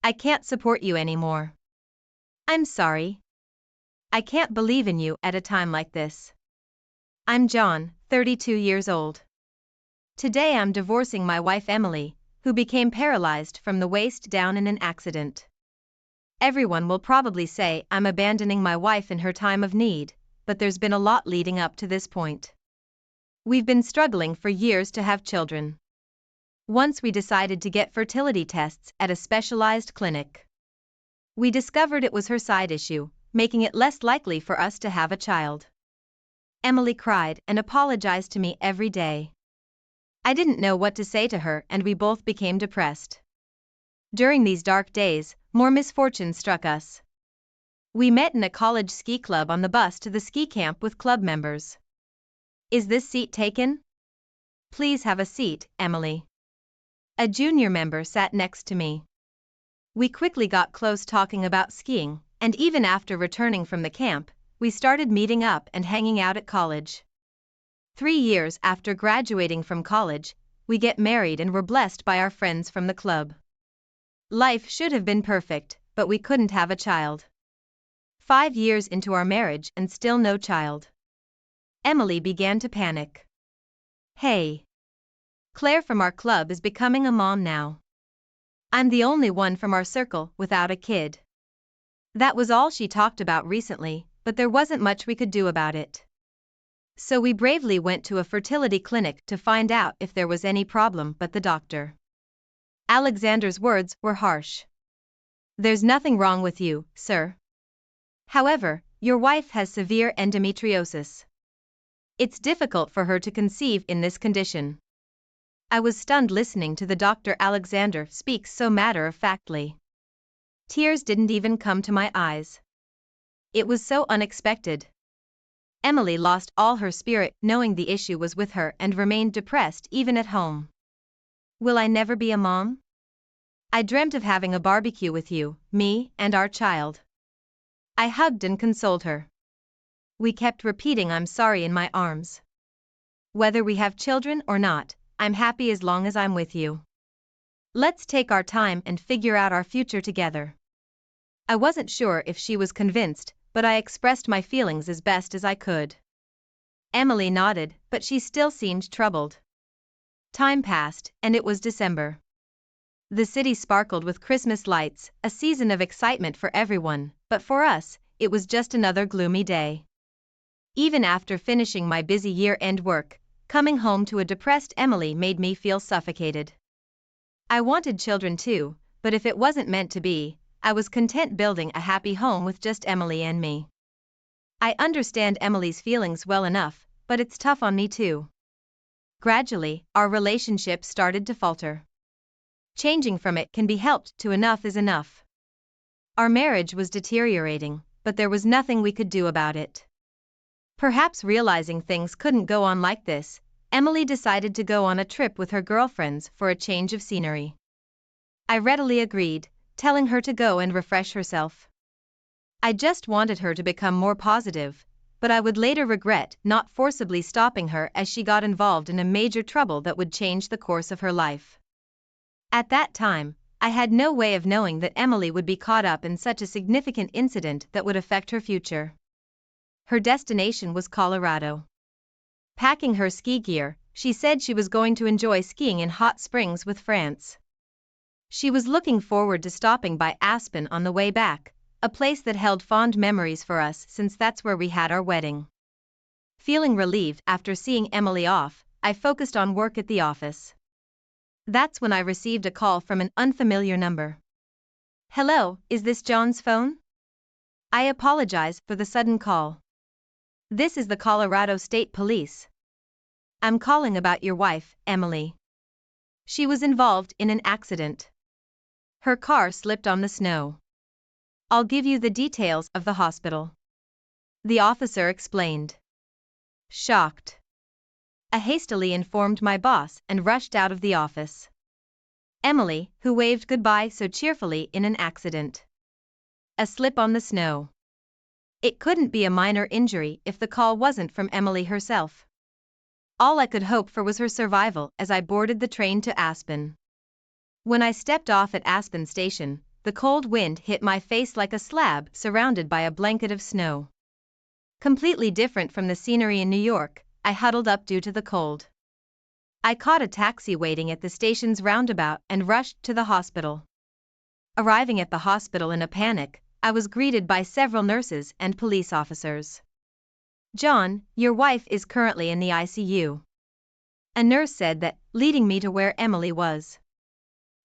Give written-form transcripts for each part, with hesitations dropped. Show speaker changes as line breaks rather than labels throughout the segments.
I can't support you anymore. I'm sorry. I can't believe in you at a time like this. I'm John, 32 years old. Today I'm divorcing my wife Emily, who became paralyzed from the waist down in an accident. Everyone will probably say I'm abandoning my wife in her time of need, but there's been a lot leading up to this point. We've been struggling for years to have children. Once we decided to get fertility tests at a specialized clinic. We discovered it was her side issue, making it less likely for us to have a child. Emily cried and apologized to me every day. I didn't know what to say to her and we both became depressed. During these dark days, more misfortune struck us. We met in a college ski club on the bus to the ski camp with club members. Is this seat taken? Please have a seat, Emily. A junior member sat next to me. We quickly got close talking about skiing, and even after returning from the camp, we started meeting up and hanging out at college. 3 years after graduating from college, we get married and were blessed by our friends from the club. Life should have been perfect, but we couldn't have a child. 5 years into our marriage and still no child. Emily began to panic. Hey. Claire from our club is becoming a mom now. I'm the only one from our circle without a kid. That was all she talked about recently, but there wasn't much we could do about it. So we bravely went to a fertility clinic to find out if there was any problem, but the doctor. Alexander's words were harsh. There's nothing wrong with you, sir. However, your wife has severe endometriosis. It's difficult for her to conceive in this condition. I was stunned listening to the Dr. Alexander speak so matter-of-factly. Tears didn't even come to my eyes. It was so unexpected. Emily lost all her spirit knowing the issue was with her and remained depressed even at home. Will I never be a mom? I dreamt of having a barbecue with you, me, and our child. I hugged and consoled her. We kept repeating I'm sorry in my arms. Whether we have children or not, I'm happy as long as I'm with you. Let's take our time and figure out our future together. I wasn't sure if she was convinced, but I expressed my feelings as best as I could. Emily nodded, but she still seemed troubled. Time passed, and it was December. The city sparkled with Christmas lights, a season of excitement for everyone, but for us, it was just another gloomy day. Even after finishing my busy year-end work, coming home to a depressed Emily made me feel suffocated. I wanted children too, but if it wasn't meant to be, I was content building a happy home with just Emily and me. I understand Emily's feelings well enough, but it's tough on me too. Gradually, our relationship started to falter. Changing from it can be helped to enough is enough. Our marriage was deteriorating, but there was nothing we could do about it. Perhaps realizing things couldn't go on like this, Emily decided to go on a trip with her girlfriends for a change of scenery. I readily agreed, telling her to go and refresh herself. I just wanted her to become more positive, but I would later regret not forcibly stopping her as she got involved in a major trouble that would change the course of her life. At that time, I had no way of knowing that Emily would be caught up in such a significant incident that would affect her future. Her destination was Colorado. Packing her ski gear, she said she was going to enjoy skiing in hot springs with France. She was looking forward to stopping by Aspen on the way back, a place that held fond memories for us since that's where we had our wedding. Feeling relieved after seeing Emily off, I focused on work at the office. That's when I received a call from an unfamiliar number. Hello, is this John's phone? I apologize for the sudden call. This is the Colorado State Police. I'm calling about your wife, Emily. She was involved in an accident. Her car slipped on the snow. I'll give you the details of the hospital. The officer explained. Shocked, I hastily informed my boss and rushed out of the office. Emily, who waved goodbye so cheerfully in an accident. A slip on the snow. It couldn't be a minor injury if the call wasn't from Emily herself. All I could hope for was her survival as I boarded the train to Aspen. When I stepped off at Aspen Station, the cold wind hit my face like a slab surrounded by a blanket of snow. Completely different from the scenery in New York, I huddled up due to the cold. I caught a taxi waiting at the station's roundabout and rushed to the hospital. Arriving at the hospital in a panic, I was greeted by several nurses and police officers. "John, your wife is currently in the ICU." A nurse said that, leading me to where Emily was.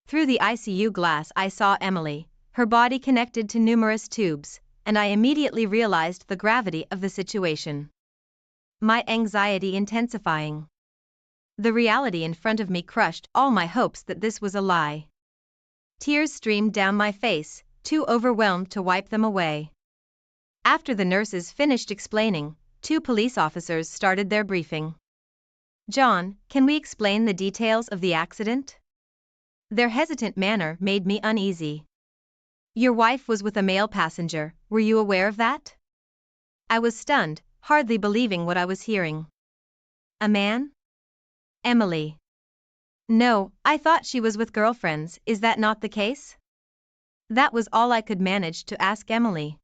Through the ICU glass I saw Emily, her body connected to numerous tubes, and I immediately realized the gravity of the situation. My anxiety intensifying. The reality in front of me crushed all my hopes that this was a lie. Tears streamed down my face, too overwhelmed to wipe them away. After the nurses finished explaining, 2 police officers started their briefing. "John, can we explain the details of the accident?" Their hesitant manner made me uneasy. "Your wife was with a male passenger, were you aware of that?" I was stunned, hardly believing what I was hearing. "A man?" "Emily." "No, I thought she was with girlfriends, is that not the case?" That was all I could manage to ask Emily.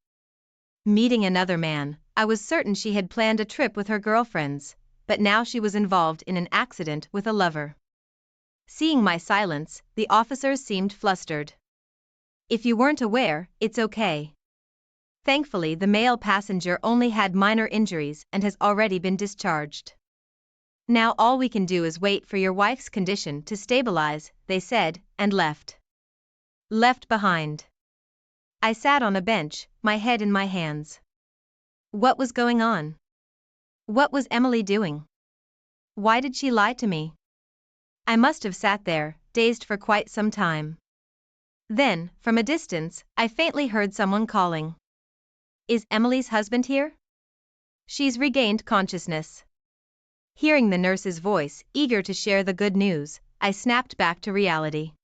Meeting another man, I was certain she had planned a trip with her girlfriends, but now she was involved in an accident with a lover. Seeing my silence, the officers seemed flustered. "If you weren't aware, it's okay. Thankfully, the male passenger only had minor injuries and has already been discharged. Now all we can do is wait for your wife's condition to stabilize," they said, and left. Left behind. I sat on a bench, my head in my hands. What was going on? What was Emily doing? Why did she lie to me? I must have sat there, dazed for quite some time. Then, from a distance, I faintly heard someone calling. "Is Emily's husband here?" "She's regained consciousness." Hearing the nurse's voice, eager to share the good news, I snapped back to reality.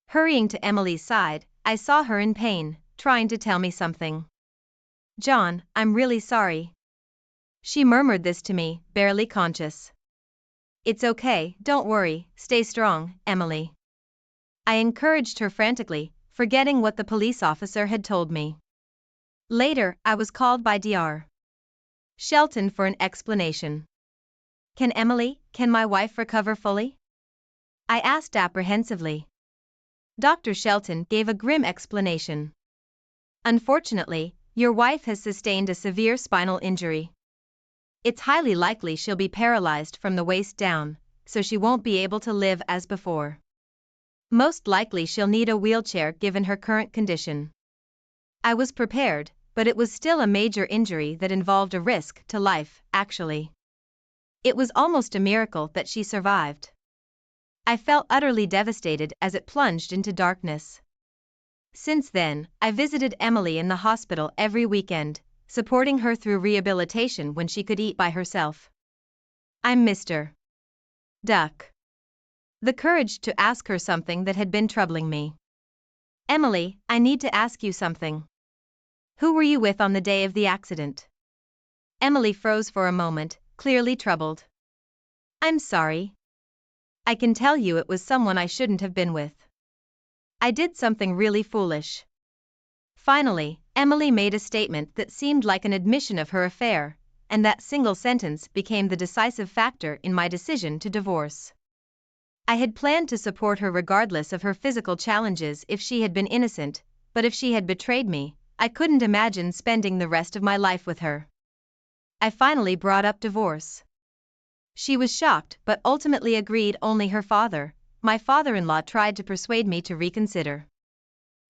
Hurrying to Emily's side, I saw her in pain, trying to tell me something. "John, I'm really sorry." She murmured this to me, barely conscious. "It's okay, don't worry, stay strong, Emily." I encouraged her frantically, forgetting what the police officer had told me. Later, I was called by Dr. Shelton for an explanation. Can my wife recover fully?" I asked apprehensively. Dr. Shelton gave a grim explanation. "Unfortunately, your wife has sustained a severe spinal injury. It's highly likely she'll be paralyzed from the waist down, so she won't be able to live as before. Most likely she'll need a wheelchair given her current condition." I was prepared, but it was still a major injury that involved a risk to life, actually. It was almost a miracle that she survived. I felt utterly devastated as it plunged into darkness. Since then, I visited Emily in the hospital every weekend, supporting her through rehabilitation when she could eat by herself. I'm Mr. Duck. The courage to ask her something that had been troubling me. "Emily, I need to ask you something. Who were you with on the day of the accident?" Emily froze for a moment, clearly troubled. "I'm sorry. I can tell you it was someone I shouldn't have been with. I did something really foolish." Finally, Emily made a statement that seemed like an admission of her affair, and that single sentence became the decisive factor in my decision to divorce. I had planned to support her regardless of her physical challenges if she had been innocent, but if she had betrayed me, I couldn't imagine spending the rest of my life with her. I finally brought up divorce. She was shocked but ultimately agreed. Only her father, my father-in-law, tried to persuade me to reconsider.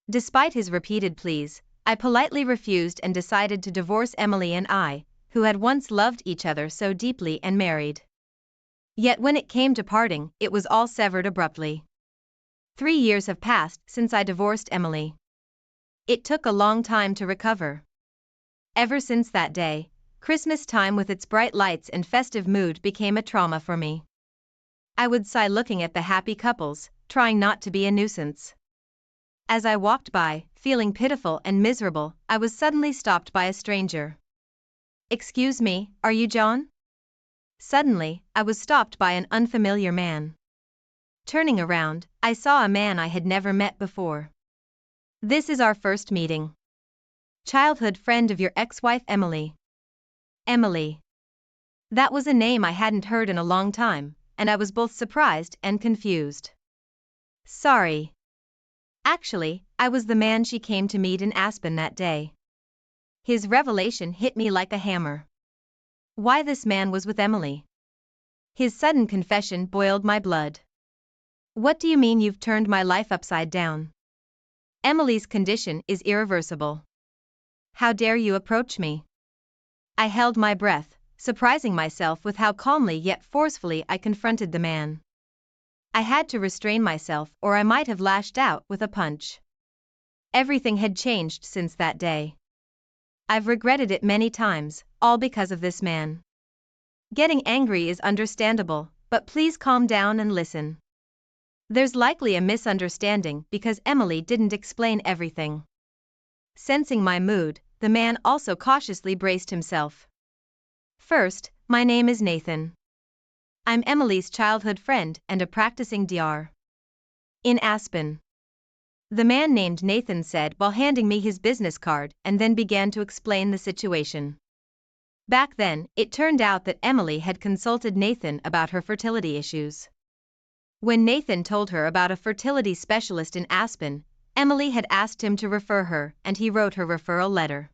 Despite his repeated pleas, I politely refused and decided to divorce Emily and I, who had once loved each other so deeply and married. Yet when it came to parting, it was all severed abruptly. 3 years have passed since I divorced Emily. It took a long time to recover. Ever since that day, Christmas time with its bright lights and festive mood became a trauma for me. I would sigh looking at the happy couples, trying not to be a nuisance. As I walked by, feeling pitiful and miserable, I was suddenly stopped by a stranger. "Excuse me, are you John?" Suddenly, I was stopped by an unfamiliar man. Turning around, I saw a man I had never met before. This is our first meeting. Childhood friend of your ex-wife Emily. Emily. That was a name I hadn't heard in a long time, and I was both surprised and confused. Sorry. Actually, I was the man she came to meet in Aspen that day. His revelation hit me like a hammer. Why this man was with Emily? His sudden confession boiled my blood. What do you mean you've turned my life upside down? Emily's condition is irreversible. How dare you approach me? I held my breath, surprising myself with how calmly yet forcefully I confronted the man. I had to restrain myself or I might have lashed out with a punch. Everything had changed since that day. I've regretted it many times, all because of this man. Getting angry is understandable, but please calm down and listen. There's likely a misunderstanding because Emily didn't explain everything. Sensing my mood, the man also cautiously braced himself. First, my name is Nathan. I'm Emily's childhood friend and a practicing DR. In Aspen. The man named Nathan said while handing me his business card and then began to explain the situation. Back then, it turned out that Emily had consulted Nathan about her fertility issues. When Nathan told her about a fertility specialist in Aspen, Emily had asked him to refer her and he wrote her referral letter.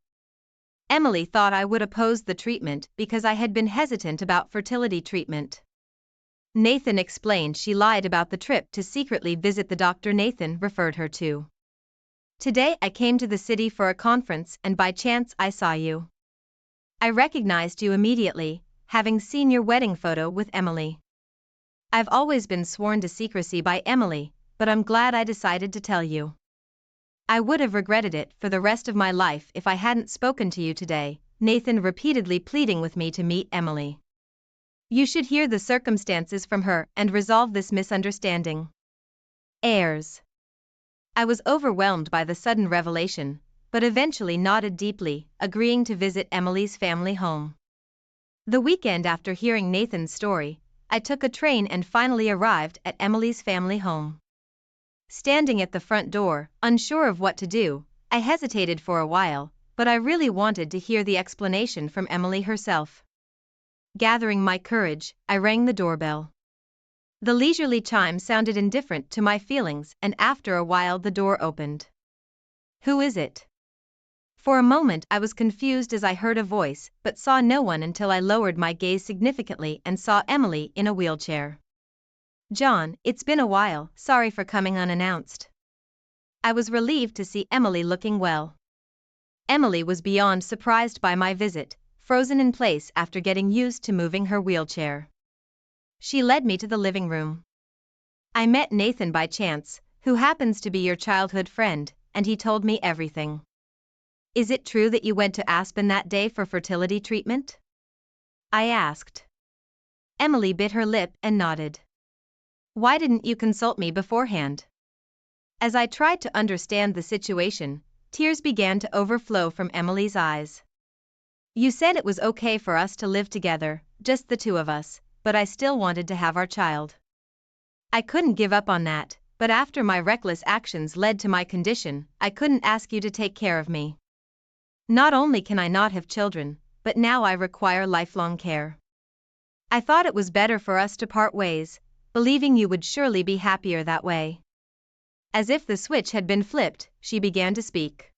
Emily thought I would oppose the treatment because I had been hesitant about fertility treatment. Nathan explained she lied about the trip to secretly visit the doctor Nathan referred her to. Today I came to the city for a conference and by chance I saw you. I recognized you immediately, having seen your wedding photo with Emily. I've always been sworn to secrecy by Emily, but I'm glad I decided to tell you. I would have regretted it for the rest of my life if I hadn't spoken to you today, Nathan repeatedly pleading with me to meet Emily. You should hear the circumstances from her and resolve this misunderstanding. Heirs. I was overwhelmed by the sudden revelation, but eventually nodded deeply, agreeing to visit Emily's family home. The weekend after hearing Nathan's story, I took a train and finally arrived at Emily's family home. Standing at the front door, unsure of what to do, I hesitated for a while, but I really wanted to hear the explanation from Emily herself. Gathering my courage, I rang the doorbell. The leisurely chime sounded indifferent to my feelings and after a while the door opened. Who is it? For a moment I was confused as I heard a voice, but saw no one until I lowered my gaze significantly and saw Emily in a wheelchair. John, it's been a while, sorry for coming unannounced. I was relieved to see Emily looking well. Emily was beyond surprised by my visit, frozen in place after getting used to moving her wheelchair. She led me to the living room. I met Nathan by chance, who happens to be your childhood friend, and he told me everything. Is it true that you went to Aspen that day for fertility treatment? I asked. Emily bit her lip and nodded. Why didn't you consult me beforehand? As I tried to understand the situation, tears began to overflow from Emily's eyes. You said it was okay for us to live together, just the two of us, but I still wanted to have our child. I couldn't give up on that, but after my reckless actions led to my condition, I couldn't ask you to take care of me. Not only can I not have children, but now I require lifelong care. I thought it was better for us to part ways, believing you would surely be happier that way. As if the switch had been flipped, she began to speak.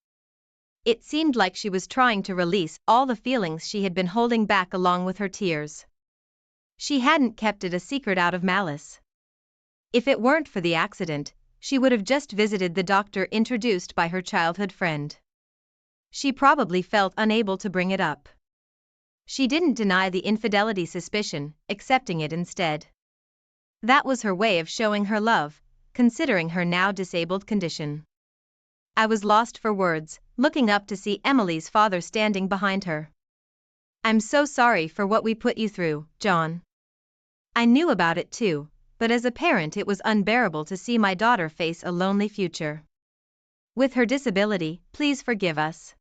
It seemed like she was trying to release all the feelings she had been holding back along with her tears. She hadn't kept it a secret out of malice. If it weren't for the accident, she would have just visited the doctor introduced by her childhood friend. She probably felt unable to bring it up. She didn't deny the infidelity suspicion, accepting it instead. That was her way of showing her love, considering her now disabled condition. I was lost for words, looking up to see Emily's father standing behind her. I'm so sorry for what we put you through, John. I knew about it too, but as a parent it was unbearable to see my daughter face a lonely future. With her disability, please forgive us.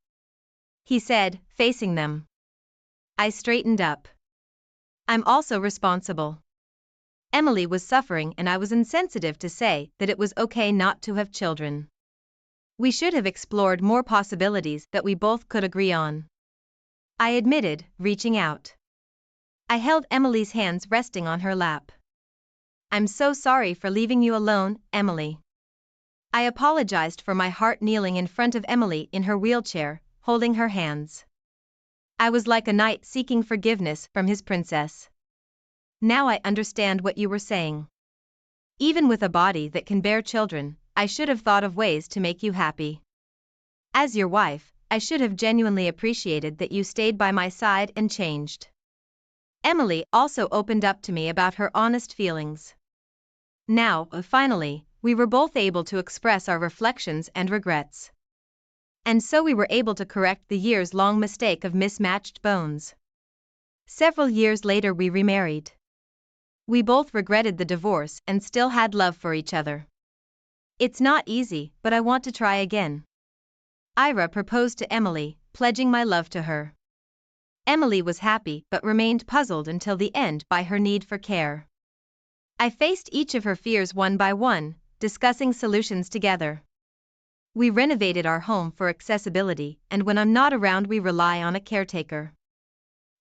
He said, facing them. I straightened up. I'm also responsible. Emily was suffering and I was insensitive to say that it was okay not to have children. We should have explored more possibilities that we both could agree on. I admitted, reaching out. I held Emily's hands resting on her lap. I'm so sorry for leaving you alone, Emily. I apologized for my heart kneeling in front of Emily in her wheelchair, holding her hands. I was like a knight seeking forgiveness from his princess. Now I understand what you were saying. Even with a body that can bear children, I should have thought of ways to make you happy. As your wife, I should have genuinely appreciated that you stayed by my side and changed. Emily also opened up to me about her honest feelings. Now, finally, we were both able to express our reflections and regrets. And so we were able to correct the years-long mistake of mismatched bones. Several years later we remarried. We both regretted the divorce and still had love for each other. It's not easy, but I want to try again. Ira proposed to Emily, pledging my love to her. Emily was happy but remained puzzled until the end by her need for care. I faced each of her fears one by one, discussing solutions together. We renovated our home for accessibility, and when I'm not around we rely on a caretaker.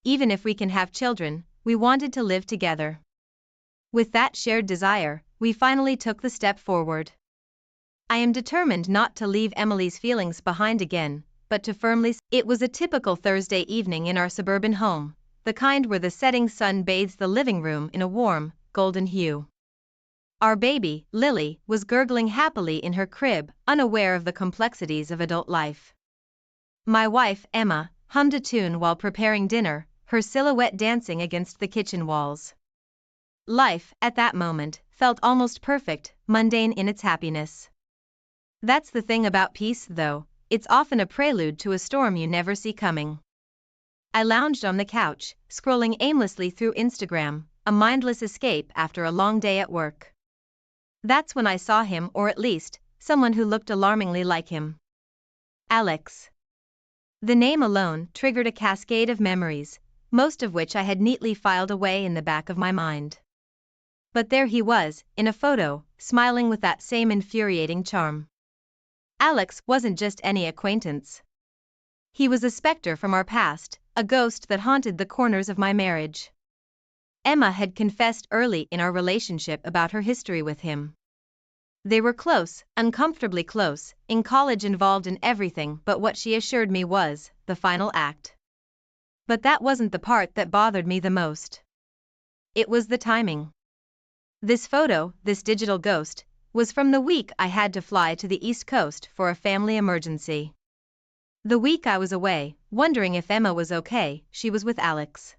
Even if we can have children, we wanted to live together. With that shared desire, we finally took the step forward. I am determined not to leave Emily's feelings behind again, but to firmly. It was a typical Thursday evening in our suburban home, the kind where the setting sun bathes the living room in a warm, golden hue. Our baby, Lily, was gurgling happily in her crib, unaware of the complexities of adult life. My wife, Emma, hummed a tune while preparing dinner, her silhouette dancing against the kitchen walls. Life, at that moment, felt almost perfect, mundane in its happiness. That's the thing about peace, though, it's often a prelude to a storm you never see coming. I lounged on the couch, scrolling aimlessly through Instagram, a mindless escape after a long day at work. That's when I saw him, or at least, someone who looked alarmingly like him. Alex. The name alone triggered a cascade of memories, most of which I had neatly filed away in the back of my mind. But there he was, in a photo, smiling with that same infuriating charm. Alex wasn't just any acquaintance. He was a specter from our past, a ghost that haunted the corners of my marriage. Emma had confessed early in our relationship about her history with him. They were close, uncomfortably close, in college, involved in everything but what she assured me was the final act. But that wasn't the part that bothered me the most. It was the timing. This photo, this digital ghost, was from the week I had to fly to the East Coast for a family emergency. The week I was away, wondering if Emma was okay, she was with Alex.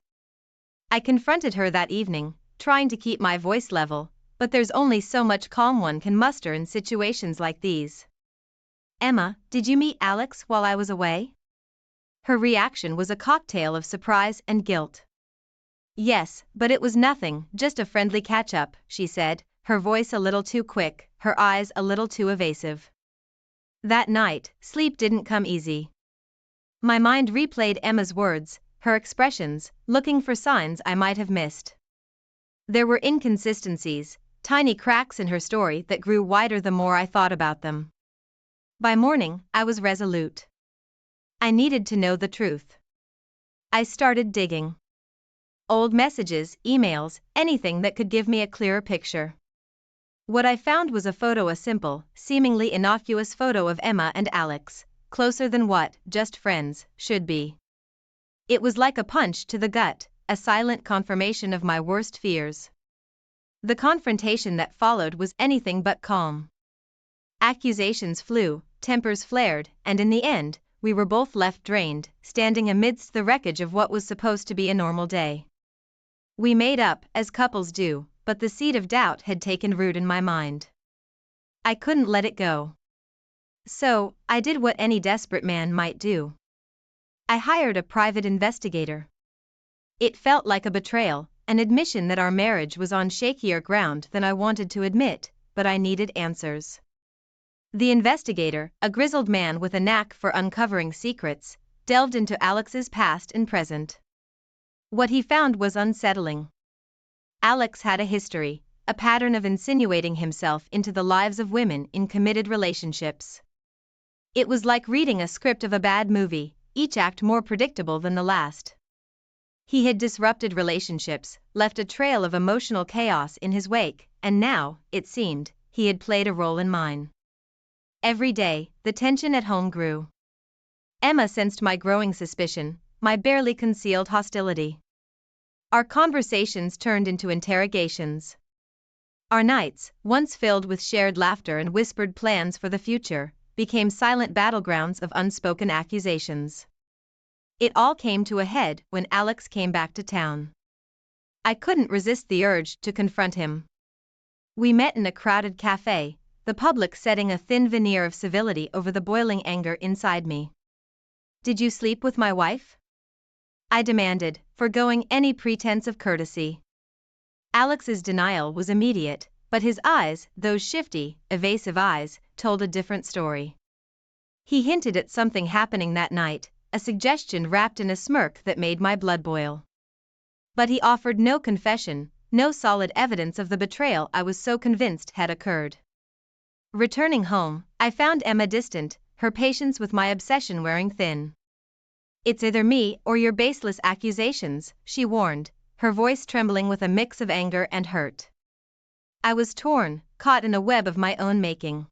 I confronted her that evening, trying to keep my voice level, but there's only so much calm one can muster in situations like these. Emma, did you meet Alex while I was away? Her reaction was a cocktail of surprise and guilt. Yes, but it was nothing, just a friendly catch-up, she said, her voice a little too quick, her eyes a little too evasive. That night, sleep didn't come easy. My mind replayed Emma's words, her expressions, looking for signs I might have missed. There were inconsistencies, tiny cracks in her story that grew wider the more I thought about them. By morning, I was resolute. I needed to know the truth. I started digging. Old messages, emails, anything that could give me a clearer picture. What I found was a photo, a simple, seemingly innocuous photo of Emma and Alex, closer than what just friends should be. It was like a punch to the gut, a silent confirmation of my worst fears. The confrontation that followed was anything but calm. Accusations flew, tempers flared, and in the end, we were both left drained, standing amidst the wreckage of what was supposed to be a normal day. We made up, as couples do, but the seed of doubt had taken root in my mind. I couldn't let it go. So, I did what any desperate man might do. I hired a private investigator. It felt like a betrayal, an admission that our marriage was on shakier ground than I wanted to admit, but I needed answers. The investigator, a grizzled man with a knack for uncovering secrets, delved into Alex's past and present. What he found was unsettling. Alex had a history, a pattern of insinuating himself into the lives of women in committed relationships. It was like reading a script of a bad movie, each act more predictable than the last. He had disrupted relationships, left a trail of emotional chaos in his wake, and now, it seemed, he had played a role in mine. Every day, the tension at home grew. Emma sensed my growing suspicion, my barely concealed hostility. Our conversations turned into interrogations. Our nights, once filled with shared laughter and whispered plans for the future, became silent battlegrounds of unspoken accusations. It all came to a head when Alex came back to town. I couldn't resist the urge to confront him. We met in a crowded cafe, the public setting a thin veneer of civility over the boiling anger inside me. "Did you sleep with my wife?" I demanded, forgoing any pretense of courtesy. Alex's denial was immediate, but his eyes, those shifty, evasive eyes, told a different story. He hinted at something happening that night, a suggestion wrapped in a smirk that made my blood boil. But he offered no confession, no solid evidence of the betrayal I was so convinced had occurred. Returning home, I found Emma distant, her patience with my obsession wearing thin. "It's either me or your baseless accusations," she warned, her voice trembling with a mix of anger and hurt. I was torn, caught in a web of my own making.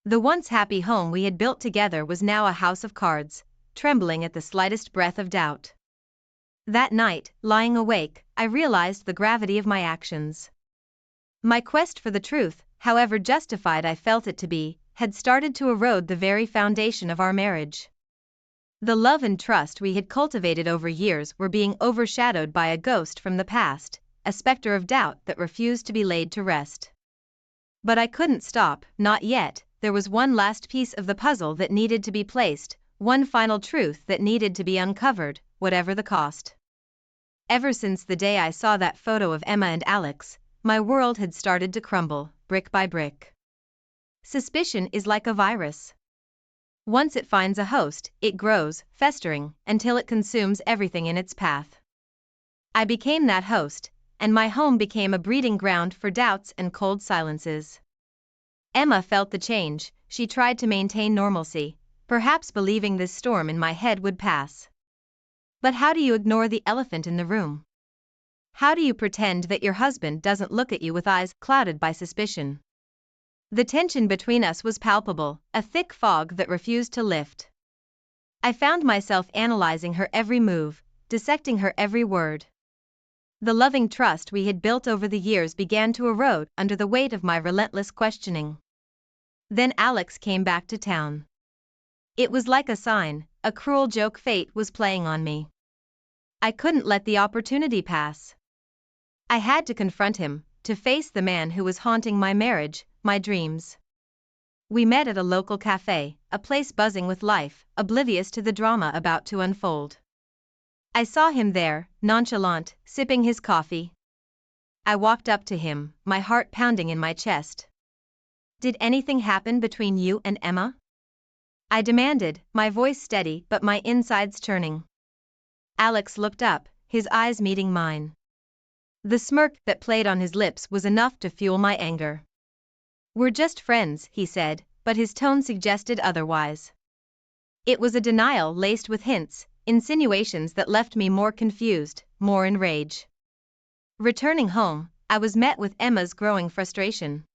The once happy home we had built together was now a house of cards, trembling at the slightest breath of doubt. That night, lying awake, I realized the gravity of my actions. My quest for the truth, however justified I felt it to be, had started to erode the very foundation of our marriage. The love and trust we had cultivated over years were being overshadowed by a ghost from the past, a specter of doubt that refused to be laid to rest. But I couldn't stop, not yet. There was one last piece of the puzzle that needed to be placed, one final truth that needed to be uncovered, whatever the cost. Ever since the day I saw that photo of Emma and Alex, my world had started to crumble, brick by brick. Suspicion is like a virus. Once it finds a host, it grows, festering, until it consumes everything in its path. I became that host, and my home became a breeding ground for doubts and cold silences. Emma felt the change, she tried to maintain normalcy, perhaps believing this storm in my head would pass. But how do you ignore the elephant in the room? How do you pretend that your husband doesn't look at you with eyes clouded by suspicion? The tension between us was palpable, a thick fog that refused to lift. I found myself analyzing her every move, dissecting her every word. The loving trust we had built over the years began to erode under the weight of my relentless questioning. Then Alex came back to town. It was like a sign, a cruel joke fate was playing on me. I couldn't let the opportunity pass. I had to confront him, to face the man who was haunting my marriage, my dreams. We met at a local cafe, a place buzzing with life, oblivious to the drama about to unfold. I saw him there, nonchalant, sipping his coffee. I walked up to him, my heart pounding in my chest. "Did anything happen between you and Emma?" I demanded, my voice steady but my insides churning. Alex looked up, his eyes meeting mine. The smirk that played on his lips was enough to fuel my anger. "We're just friends," he said, but his tone suggested otherwise. It was a denial laced with hints, insinuations that left me more confused, more enraged. Returning home, I was met with Emma's growing frustration.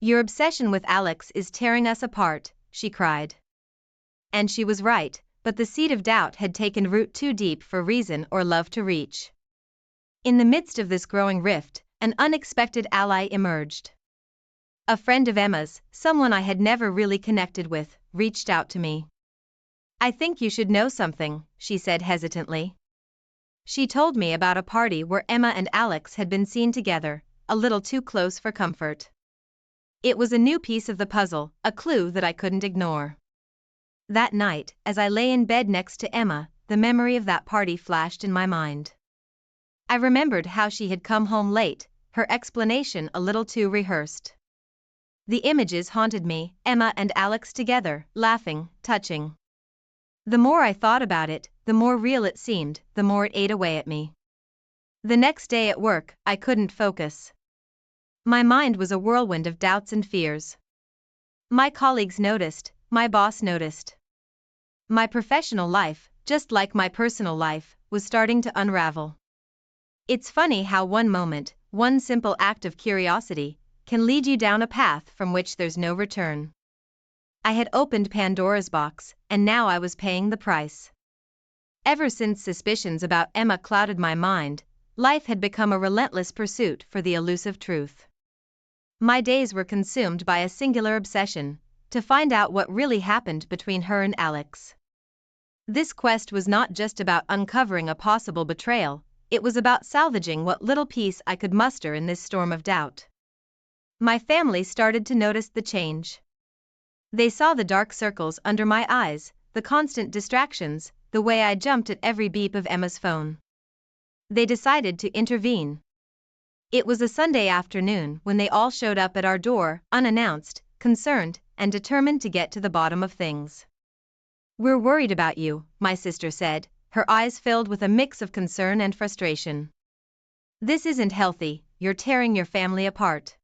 "Your obsession with Alex is tearing us apart," she cried. And she was right, but the seed of doubt had taken root too deep for reason or love to reach. In the midst of this growing rift, an unexpected ally emerged. A friend of Emma's, someone I had never really connected with, reached out to me. "I think you should know something," she said hesitantly. She told me about a party where Emma and Alex had been seen together, a little too close for comfort. It was a new piece of the puzzle, a clue that I couldn't ignore. That night, as I lay in bed next to Emma, the memory of that party flashed in my mind. I remembered how she had come home late, her explanation a little too rehearsed. The images haunted me, Emma and Alex together, laughing, touching. The more I thought about it, the more real it seemed, the more it ate away at me. The next day at work, I couldn't focus. My mind was a whirlwind of doubts and fears. My colleagues noticed, my boss noticed. My professional life, just like my personal life, was starting to unravel. It's funny how one moment, one simple act of curiosity, can lead you down a path from which there's no return. I had opened Pandora's box, and now I was paying the price. Ever since suspicions about Emma clouded my mind, life had become a relentless pursuit for the elusive truth. My days were consumed by a singular obsession: to find out what really happened between her and Alex. This quest was not just about uncovering a possible betrayal, it was about salvaging what little peace I could muster in this storm of doubt. My family started to notice the change. They saw the dark circles under my eyes, the constant distractions, the way I jumped at every beep of Emma's phone. They decided to intervene. It was a Sunday afternoon when they all showed up at our door, unannounced, concerned, and determined to get to the bottom of things. "We're worried about you," my sister said, her eyes filled with a mix of concern and frustration. "This isn't healthy, you're tearing your family apart."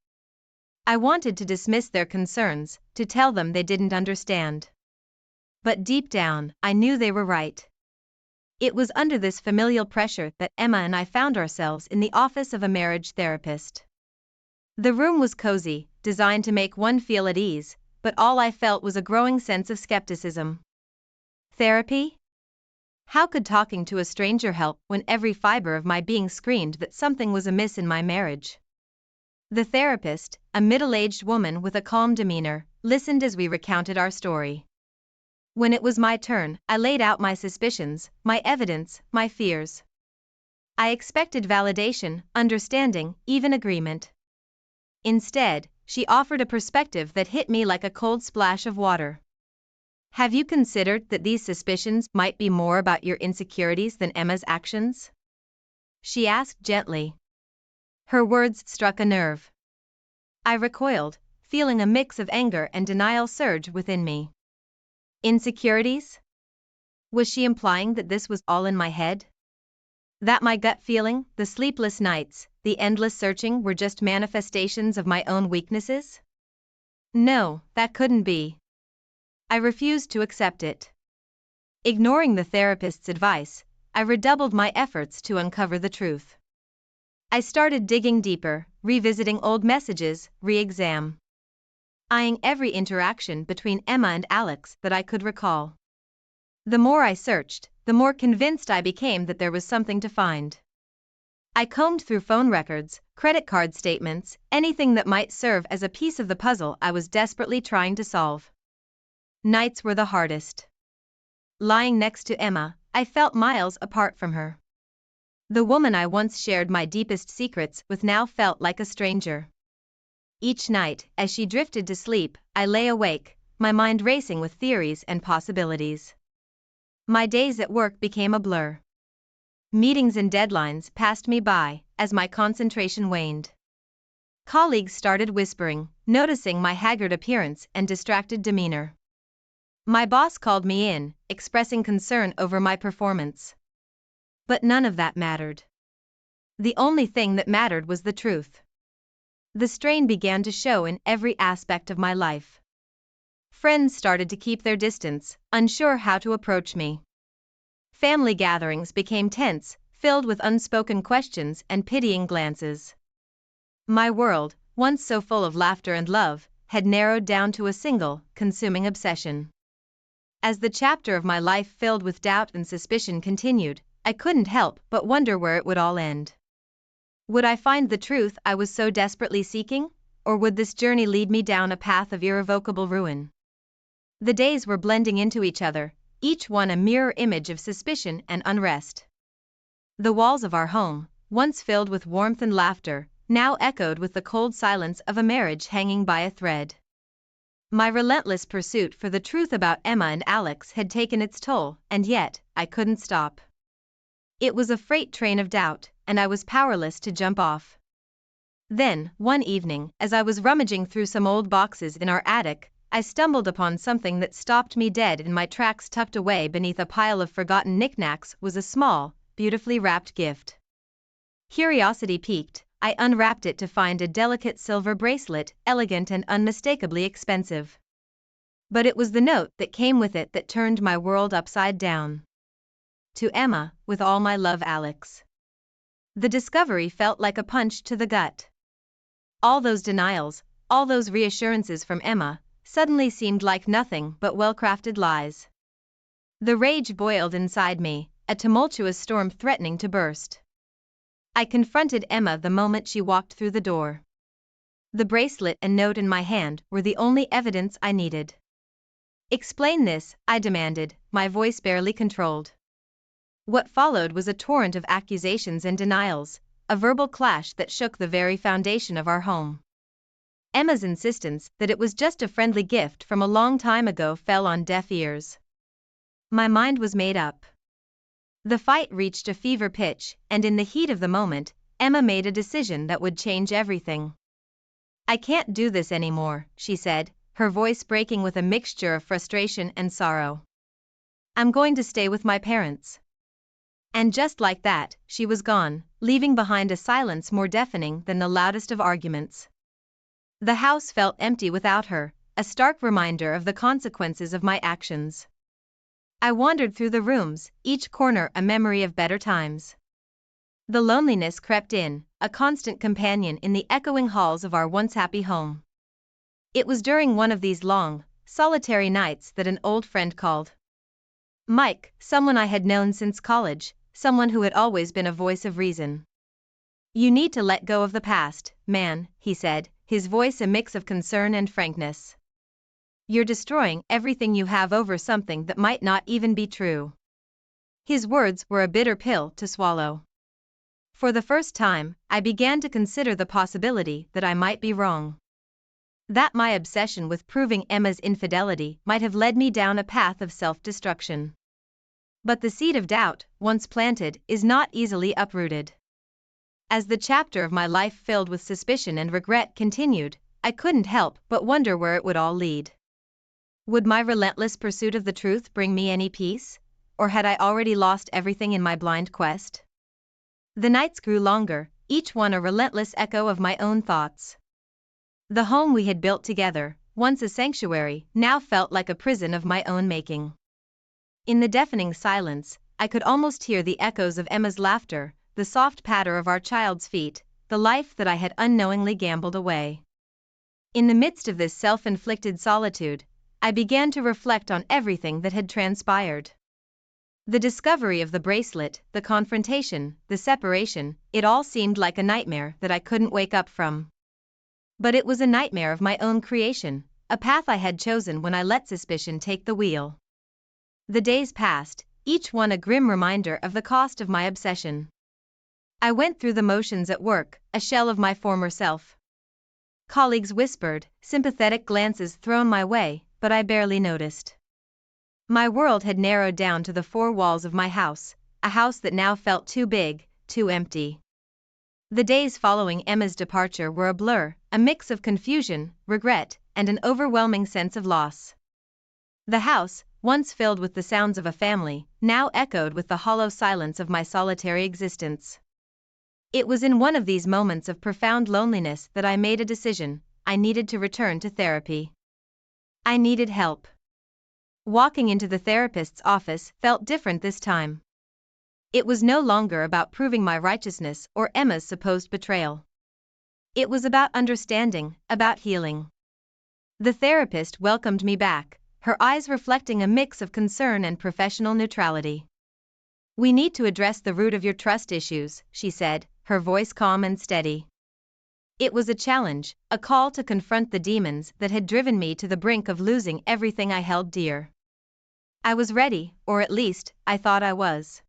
I wanted to dismiss their concerns, to tell them they didn't understand. But deep down, I knew they were right. It was under this familial pressure that Emma and I found ourselves in the office of a marriage therapist. The room was cozy, designed to make one feel at ease, but all I felt was a growing sense of skepticism. Therapy? How could talking to a stranger help when every fiber of my being screamed that something was amiss in my marriage? The therapist, a middle-aged woman with a calm demeanor, listened as we recounted our story. When it was my turn, I laid out my suspicions, my evidence, my fears. I expected validation, understanding, even agreement. Instead, she offered a perspective that hit me like a cold splash of water. "Have you considered that these suspicions might be more about your insecurities than Emma's actions?" she asked gently. Her words struck a nerve. I recoiled, feeling a mix of anger and denial surge within me. Insecurities? Was she implying that this was all in my head? That my gut feeling, the sleepless nights, the endless searching were just manifestations of my own weaknesses? No, that couldn't be. I refused to accept it. Ignoring the therapist's advice, I redoubled my efforts to uncover the truth. I started digging deeper, revisiting old messages, re-examining every interaction between Emma and Alex that I could recall. The more I searched, the more convinced I became that there was something to find. I combed through phone records, credit card statements, anything that might serve as a piece of the puzzle I was desperately trying to solve. Nights were the hardest. Lying next to Emma, I felt miles apart from her. The woman I once shared my deepest secrets with now felt like a stranger. Each night, as she drifted to sleep, I lay awake, my mind racing with theories and possibilities. My days at work became a blur. Meetings and deadlines passed me by as my concentration waned. Colleagues started whispering, noticing my haggard appearance and distracted demeanor. My boss called me in, expressing concern over my performance. But none of that mattered. The only thing that mattered was the truth. The strain began to show in every aspect of my life. Friends started to keep their distance, unsure how to approach me. Family gatherings became tense, filled with unspoken questions and pitying glances. My world, once so full of laughter and love, had narrowed down to a single, consuming obsession. As the chapter of my life filled with doubt and suspicion continued, I couldn't help but wonder where it would all end. Would I find the truth I was so desperately seeking, or would this journey lead me down a path of irrevocable ruin? The days were blending into each other, each one a mirror image of suspicion and unrest. The walls of our home, once filled with warmth and laughter, now echoed with the cold silence of a marriage hanging by a thread. My relentless pursuit for the truth about Emma and Alex had taken its toll, and yet, I couldn't stop. It was a freight train of doubt, and I was powerless to jump off. Then, one evening, as I was rummaging through some old boxes in our attic, I stumbled upon something that stopped me dead in my tracks. Tucked away beneath a pile of forgotten knickknacks was a small, beautifully wrapped gift. Curiosity piqued, I unwrapped it to find a delicate silver bracelet, elegant and unmistakably expensive. But it was the note that came with it that turned my world upside down. To Emma, with all my love, Alex. The discovery felt like a punch to the gut. All those denials, all those reassurances from Emma, suddenly seemed like nothing but well-crafted lies. The rage boiled inside me, a tumultuous storm threatening to burst. I confronted Emma the moment she walked through the door. The bracelet and note in my hand were the only evidence I needed. "Explain this," I demanded, my voice barely controlled. What followed was a torrent of accusations and denials, a verbal clash that shook the very foundation of our home. Emma's insistence that it was just a friendly gift from a long time ago fell on deaf ears. My mind was made up. The fight reached a fever pitch, and in the heat of the moment, Emma made a decision that would change everything. "I can't do this anymore," she said, her voice breaking with a mixture of frustration and sorrow. "I'm going to stay with my parents." And just like that, she was gone, leaving behind a silence more deafening than the loudest of arguments. The house felt empty without her, a stark reminder of the consequences of my actions. I wandered through the rooms, each corner a memory of better times. The loneliness crept in, a constant companion in the echoing halls of our once happy home. It was during one of these long, solitary nights that an old friend called. Mike, someone I had known since college, someone who had always been a voice of reason. "You need to let go of the past, man," he said, his voice a mix of concern and frankness. "You're destroying everything you have over something that might not even be true." His words were a bitter pill to swallow. For the first time, I began to consider the possibility that I might be wrong. That my obsession with proving Emma's infidelity might have led me down a path of self-destruction. But the seed of doubt, once planted, is not easily uprooted. As the chapter of my life filled with suspicion and regret continued, I couldn't help but wonder where it would all lead. Would my relentless pursuit of the truth bring me any peace, or had I already lost everything in my blind quest? The nights grew longer, each one a relentless echo of my own thoughts. The home we had built together, once a sanctuary, now felt like a prison of my own making. In the deafening silence, I could almost hear the echoes of Emma's laughter, the soft patter of our child's feet, the life that I had unknowingly gambled away. In the midst of this self-inflicted solitude, I began to reflect on everything that had transpired. The discovery of the bracelet, the confrontation, the separation, it all seemed like a nightmare that I couldn't wake up from. But it was a nightmare of my own creation, a path I had chosen when I let suspicion take the wheel. The days passed, each one a grim reminder of the cost of my obsession. I went through the motions at work, a shell of my former self. Colleagues whispered, sympathetic glances thrown my way, but I barely noticed. My world had narrowed down to the four walls of my house, a house that now felt too big, too empty. The days following Emma's departure were a blur, a mix of confusion, regret, and an overwhelming sense of loss. The house, once filled with the sounds of a family, now echoed with the hollow silence of my solitary existence. It was in one of these moments of profound loneliness that I made a decision: I needed to return to therapy. I needed help. Walking into the therapist's office felt different this time. It was no longer about proving my righteousness or Emma's supposed betrayal. It was about understanding, about healing. The therapist welcomed me back, her eyes reflecting a mix of concern and professional neutrality. "We need to address the root of your trust issues," she said, her voice calm and steady. It was a challenge, a call to confront the demons that had driven me to the brink of losing everything I held dear. I was ready, or at least, I thought I was.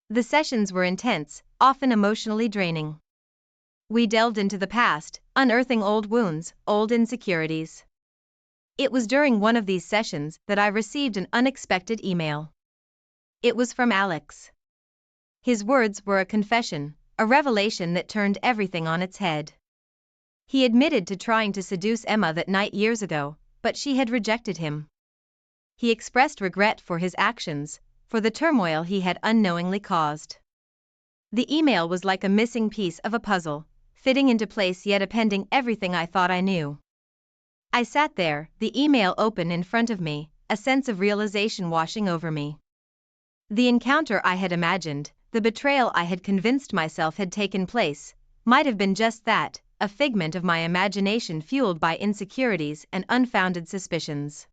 The sessions were intense, often emotionally draining. We delved into the past, unearthing old wounds, old insecurities. It was during one of these sessions that I received an unexpected email. It was from Alex. His words were a confession, a revelation that turned everything on its head. He admitted to trying to seduce Emma that night years ago, but she had rejected him. He expressed regret for his actions, for the turmoil he had unknowingly caused. The email was like a missing piece of a puzzle, fitting into place yet appending everything I thought I knew. I sat there, the email open in front of me, a sense of realization washing over me. The encounter I had imagined, the betrayal I had convinced myself had taken place, might have been just that, a figment of my imagination fueled by insecurities and unfounded suspicions.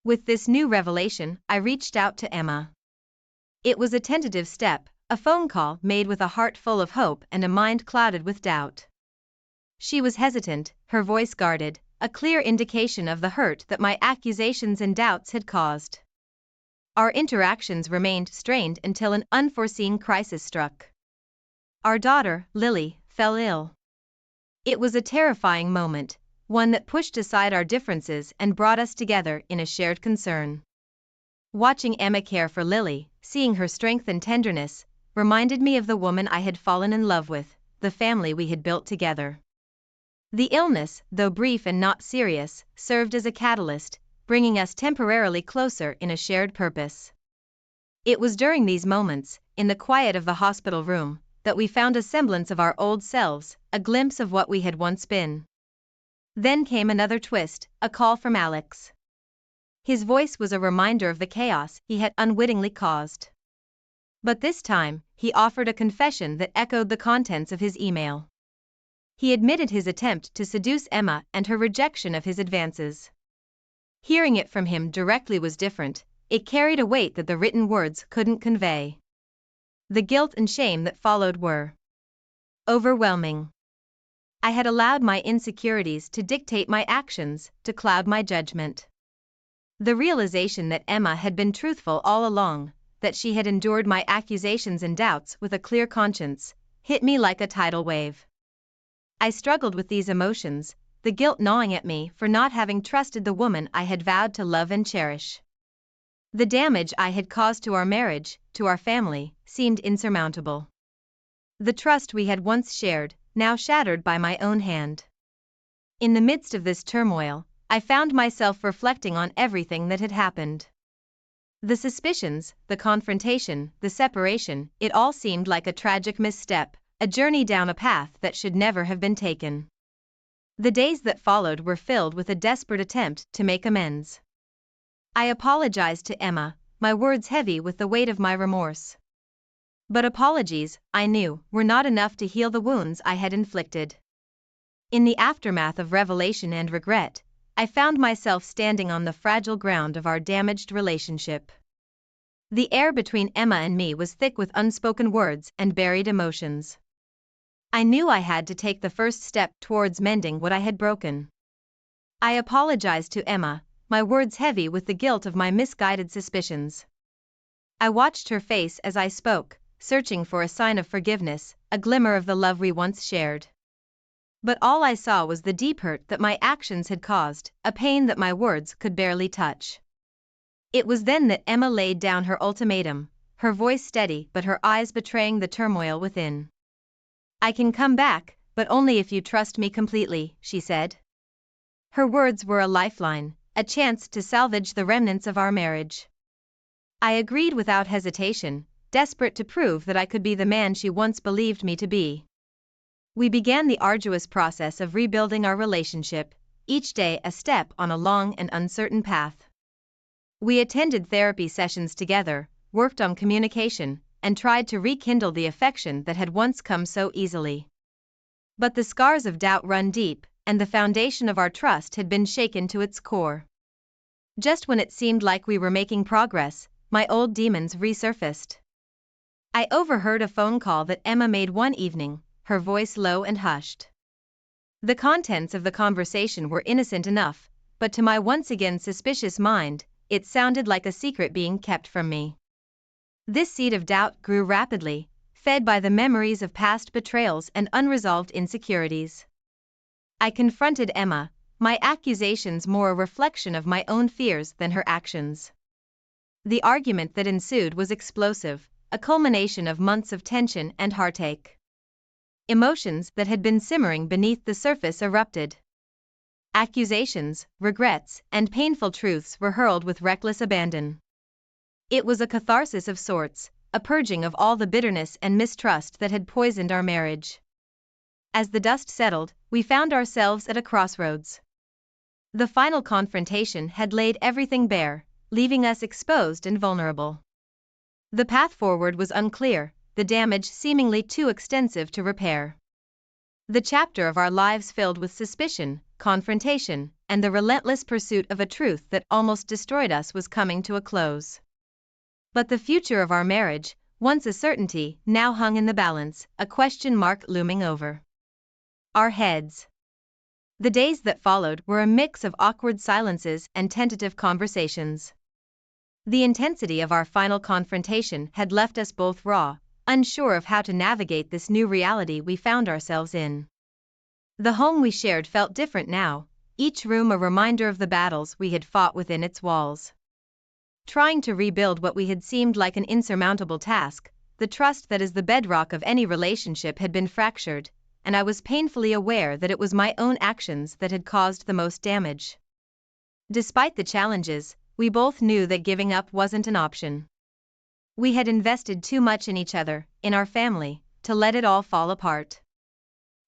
With this new revelation, I reached out to Emma. It was a tentative step, a phone call made with a heart full of hope and a mind clouded with doubt. She was hesitant, her voice guarded, a clear indication of the hurt that my accusations and doubts had caused. Our interactions remained strained until an unforeseen crisis struck. Our daughter, Lily, fell ill. It was a terrifying moment, one that pushed aside our differences and brought us together in a shared concern. Watching Emma care for Lily, seeing her strength and tenderness, reminded me of the woman I had fallen in love with, the family we had built together. The illness, though brief and not serious, served as a catalyst, bringing us temporarily closer in a shared purpose. It was during these moments, in the quiet of the hospital room, that we found a semblance of our old selves, a glimpse of what we had once been. Then came another twist, a call from Alex. His voice was a reminder of the chaos he had unwittingly caused. But this time, he offered a confession that echoed the contents of his email. He admitted his attempt to seduce Emma and her rejection of his advances. Hearing it from him directly was different, it carried a weight that the written words couldn't convey. The guilt and shame that followed were overwhelming. I had allowed my insecurities to dictate my actions, to cloud my judgment. The realization that Emma had been truthful all along, that she had endured my accusations and doubts with a clear conscience, hit me like a tidal wave. I struggled with these emotions, the guilt gnawing at me for not having trusted the woman I had vowed to love and cherish. The damage I had caused to our marriage, to our family, seemed insurmountable. The trust we had once shared, now shattered by my own hand. In the midst of this turmoil, I found myself reflecting on everything that had happened. The suspicions, the confrontation, the separation, it all seemed like a tragic misstep, a journey down a path that should never have been taken. The days that followed were filled with a desperate attempt to make amends. I apologized to Emma, my words heavy with the weight of my remorse. But apologies, I knew, were not enough to heal the wounds I had inflicted. In the aftermath of revelation and regret, I found myself standing on the fragile ground of our damaged relationship. The air between Emma and me was thick with unspoken words and buried emotions. I knew I had to take the first step towards mending what I had broken. I apologized to Emma, my words heavy with the guilt of my misguided suspicions. I watched her face as I spoke, searching for a sign of forgiveness, a glimmer of the love we once shared. But all I saw was the deep hurt that my actions had caused, a pain that my words could barely touch. It was then that Emma laid down her ultimatum, her voice steady but her eyes betraying the turmoil within. "I can come back, but only if you trust me completely," she said. Her words were a lifeline, a chance to salvage the remnants of our marriage. I agreed without hesitation, desperate to prove that I could be the man she once believed me to be. We began the arduous process of rebuilding our relationship, each day a step on a long and uncertain path. We attended therapy sessions together, worked on communication, and tried to rekindle the affection that had once come so easily. But the scars of doubt run deep, and the foundation of our trust had been shaken to its core. Just when it seemed like we were making progress, my old demons resurfaced. I overheard a phone call that Emma made one evening, her voice low and hushed. The contents of the conversation were innocent enough, but to my once again suspicious mind, it sounded like a secret being kept from me. This seed of doubt grew rapidly, fed by the memories of past betrayals and unresolved insecurities. I confronted Emma, my accusations more a reflection of my own fears than her actions. The argument that ensued was explosive, a culmination of months of tension and heartache. Emotions that had been simmering beneath the surface erupted. Accusations, regrets, and painful truths were hurled with reckless abandon. It was a catharsis of sorts, a purging of all the bitterness and mistrust that had poisoned our marriage. As the dust settled, we found ourselves at a crossroads. The final confrontation had laid everything bare, leaving us exposed and vulnerable. The path forward was unclear, the damage seemingly too extensive to repair. The chapter of our lives filled with suspicion, confrontation, and the relentless pursuit of a truth that almost destroyed us was coming to a close. But the future of our marriage, once a certainty, now hung in the balance, a question mark looming over our heads. The days that followed were a mix of awkward silences and tentative conversations. The intensity of our final confrontation had left us both raw, unsure of how to navigate this new reality we found ourselves in. The home we shared felt different now, each room a reminder of the battles we had fought within its walls. Trying to rebuild what we had seemed like an insurmountable task, the trust that is the bedrock of any relationship had been fractured, and I was painfully aware that it was my own actions that had caused the most damage. Despite the challenges, we both knew that giving up wasn't an option. We had invested too much in each other, in our family, to let it all fall apart.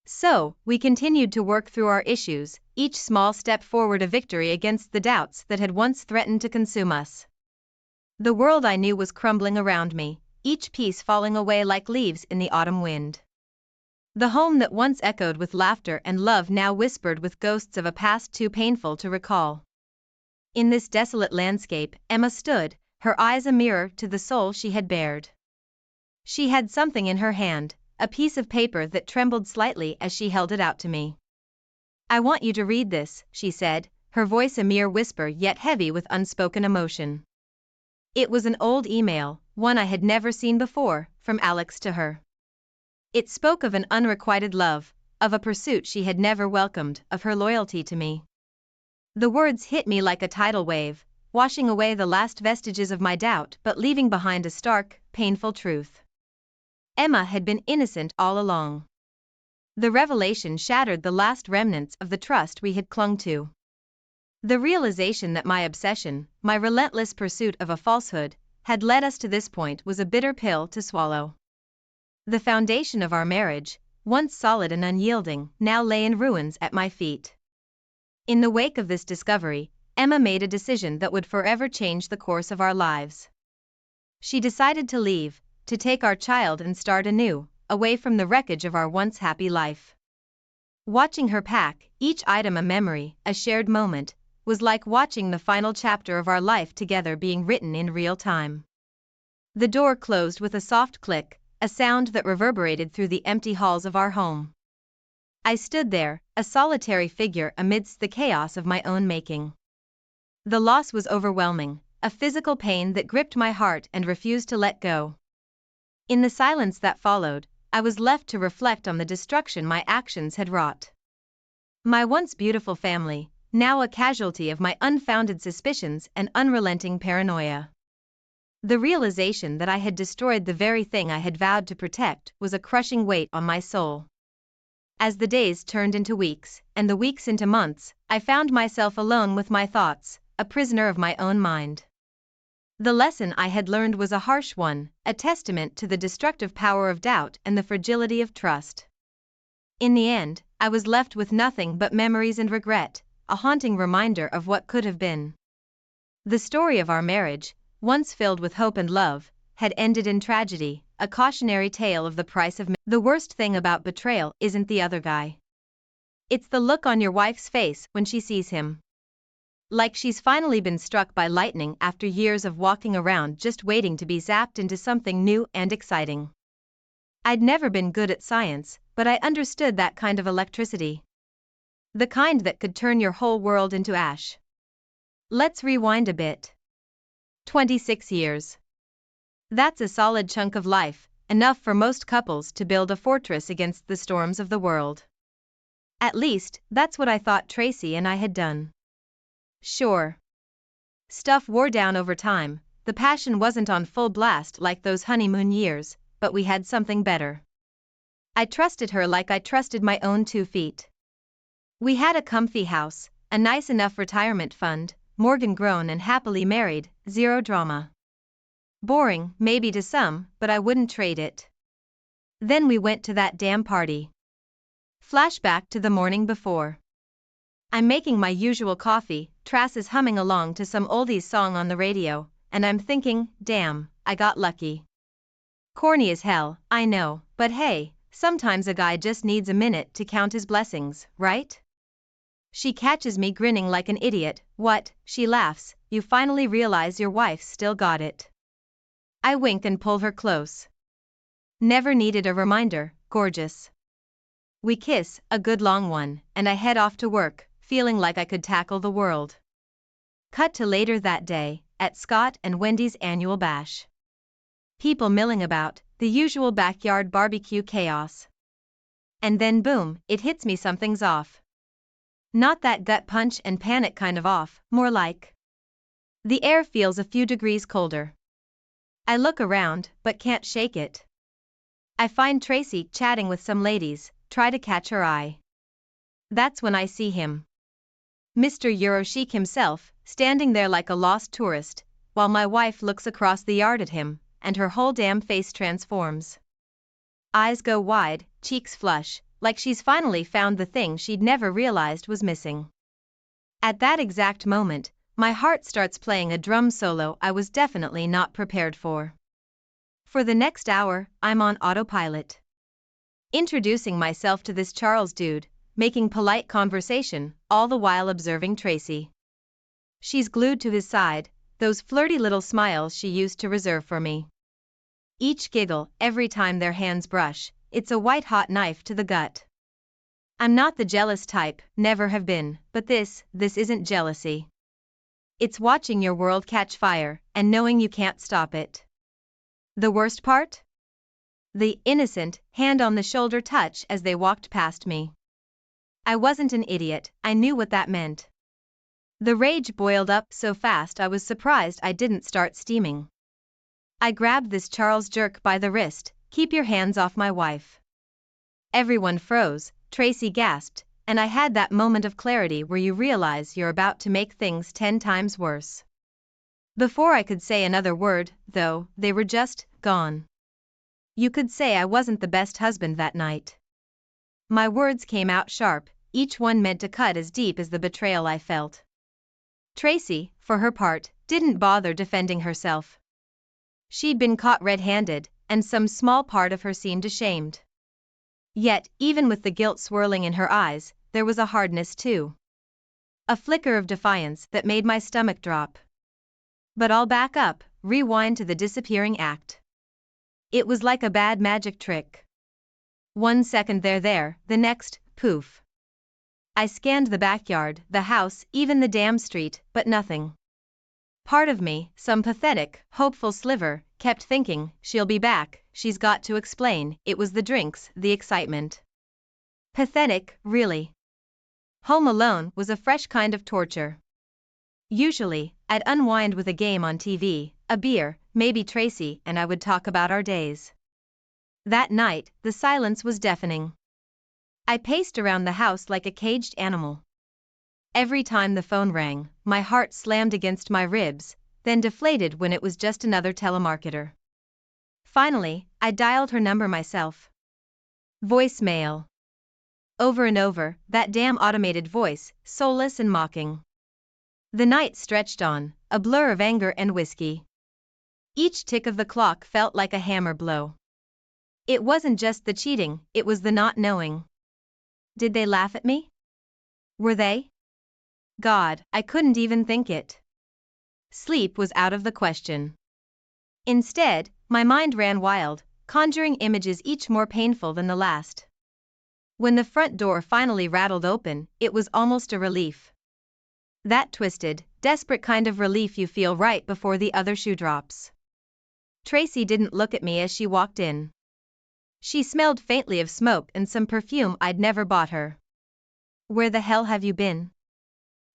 So, we continued to work through our issues, each small step forward a victory against the doubts that had once threatened to consume us. The world I knew was crumbling around me, each piece falling away like leaves in the autumn wind. The home that once echoed with laughter and love now whispered with ghosts of a past too painful to recall. In this desolate landscape, Emma stood, her eyes a mirror to the soul she had bared. She had something in her hand, a piece of paper that trembled slightly as she held it out to me. "I want you to read this," she said, her voice a mere whisper yet heavy with unspoken emotion. It was an old email, one I had never seen before, from Alex to her. It spoke of an unrequited love, of a pursuit she had never welcomed, of her loyalty to me. The words hit me like a tidal wave, washing away the last vestiges of my doubt but leaving behind a stark, painful truth. Emma had been innocent all along. The revelation shattered the last remnants of the trust we had clung to. The realization that my obsession, my relentless pursuit of a falsehood, had led us to this point was a bitter pill to swallow. The foundation of our marriage, once solid and unyielding, now lay in ruins at my feet. In the wake of this discovery, Emma made a decision that would forever change the course of our lives. She decided to leave, to take our child and start anew, away from the wreckage of our once happy life. Watching her pack, each item a memory, a shared moment, was like watching the final chapter of our life together being written in real time. The door closed with a soft click, a sound that reverberated through the empty halls of our home. I stood there, a solitary figure amidst the chaos of my own making. The loss was overwhelming, a physical pain that gripped my heart and refused to let go. In the silence that followed, I was left to reflect on the destruction my actions had wrought. My once beautiful family, now a casualty of my unfounded suspicions and unrelenting paranoia. The realization that I had destroyed the very thing I had vowed to protect was a crushing weight on my soul. As the days turned into weeks, and the weeks into months, I found myself alone with my thoughts, a prisoner of my own mind. The lesson I had learned was a harsh one, a testament to the destructive power of doubt and the fragility of trust. In the end, I was left with nothing but memories and regret, a haunting reminder of what could have been. The story of our marriage, once filled with hope and love, had ended in tragedy, a cautionary tale of the price of. The worst thing about betrayal isn't the other guy. It's the look on your wife's face when she sees him. Like she's finally been struck by lightning after years of walking around just waiting to be zapped into something new and exciting. I'd never been good at science, but I understood that kind of electricity. The kind that could turn your whole world into ash. Let's rewind a bit. 26 years. That's a solid chunk of life, enough for most couples to build a fortress against the storms of the world. At least, that's what I thought Tracy and I had done. Sure. Stuff wore down over time, the passion wasn't on full blast like those honeymoon years, but we had something better. I trusted her like I trusted my own 2 feet. We had a comfy house, a nice enough retirement fund, Morgan grown and happily married, zero drama. Boring, maybe to some, but I wouldn't trade it. Then we went to that damn party. Flashback to the morning before. I'm making my usual coffee, Trace is humming along to some oldies song on the radio, and I'm thinking, damn, I got lucky. Corny as hell, I know, but hey, sometimes a guy just needs a minute to count his blessings, right? She catches me grinning like an idiot. What? She laughs. You finally realize your wife's still got it. I wink and pull her close. Never needed a reminder, gorgeous. We kiss, a good long one, and I head off to work, feeling like I could tackle the world. Cut to later that day, at Scott and Wendy's annual bash. People milling about, the usual backyard barbecue chaos. And then boom, it hits me, something's off. Not that gut punch and panic kind of off, more like the air feels a few degrees colder. I look around, but can't shake it. I find Tracy chatting with some ladies, try to catch her eye. That's when I see him. Mr. Eurochic himself, standing there like a lost tourist, while my wife looks across the yard at him, and her whole damn face transforms. Eyes go wide, cheeks flush, like she's finally found the thing she'd never realized was missing. At that exact moment, my heart starts playing a drum solo I was definitely not prepared for. For the next hour, I'm on autopilot. Introducing myself to this Charles dude, making polite conversation, all the while observing Tracy. She's glued to his side, those flirty little smiles she used to reserve for me. Each giggle, every time their hands brush, it's a white-hot knife to the gut. I'm not the jealous type, never have been, but this isn't jealousy. It's watching your world catch fire, and knowing you can't stop it. The worst part? The innocent, hand-on-the-shoulder touch as they walked past me. I wasn't an idiot, I knew what that meant. The rage boiled up so fast I was surprised I didn't start steaming. I grabbed this Charles jerk by the wrist. Keep your hands off my wife. Everyone froze, Tracy gasped, and I had that moment of clarity where you realize you're about to make things 10 times worse. Before I could say another word, though, they were just gone. You could say I wasn't the best husband that night. My words came out sharp, each one meant to cut as deep as the betrayal I felt. Tracy, for her part, didn't bother defending herself. She'd been caught red-handed, and some small part of her seemed ashamed. Yet, even with the guilt swirling in her eyes, there was a hardness too. A flicker of defiance that made my stomach drop. But I'll back up, rewind to the disappearing act. It was like a bad magic trick. 1 second they're there, the next, poof. I scanned the backyard, the house, even the damn street, but nothing. Part of me, some pathetic, hopeful sliver, kept thinking, she'll be back, she's got to explain, it was the drinks, the excitement. Pathetic, really. Home alone was a fresh kind of torture. Usually, I'd unwind with a game on TV, a beer, maybe Tracy, and I would talk about our days. That night, the silence was deafening. I paced around the house like a caged animal. Every time the phone rang, my heart slammed against my ribs, then deflated when it was just another telemarketer. Finally, I dialed her number myself. Voicemail. Over and over, that damn automated voice, soulless and mocking. The night stretched on, a blur of anger and whiskey. Each tick of the clock felt like a hammer blow. It wasn't just the cheating, it was the not knowing. Did they laugh at me? Were they? God, I couldn't even think it. Sleep was out of the question. Instead, my mind ran wild, conjuring images each more painful than the last. When the front door finally rattled open, it was almost a relief. That twisted, desperate kind of relief you feel right before the other shoe drops. Tracy didn't look at me as she walked in. She smelled faintly of smoke and some perfume I'd never bought her. Where the hell have you been?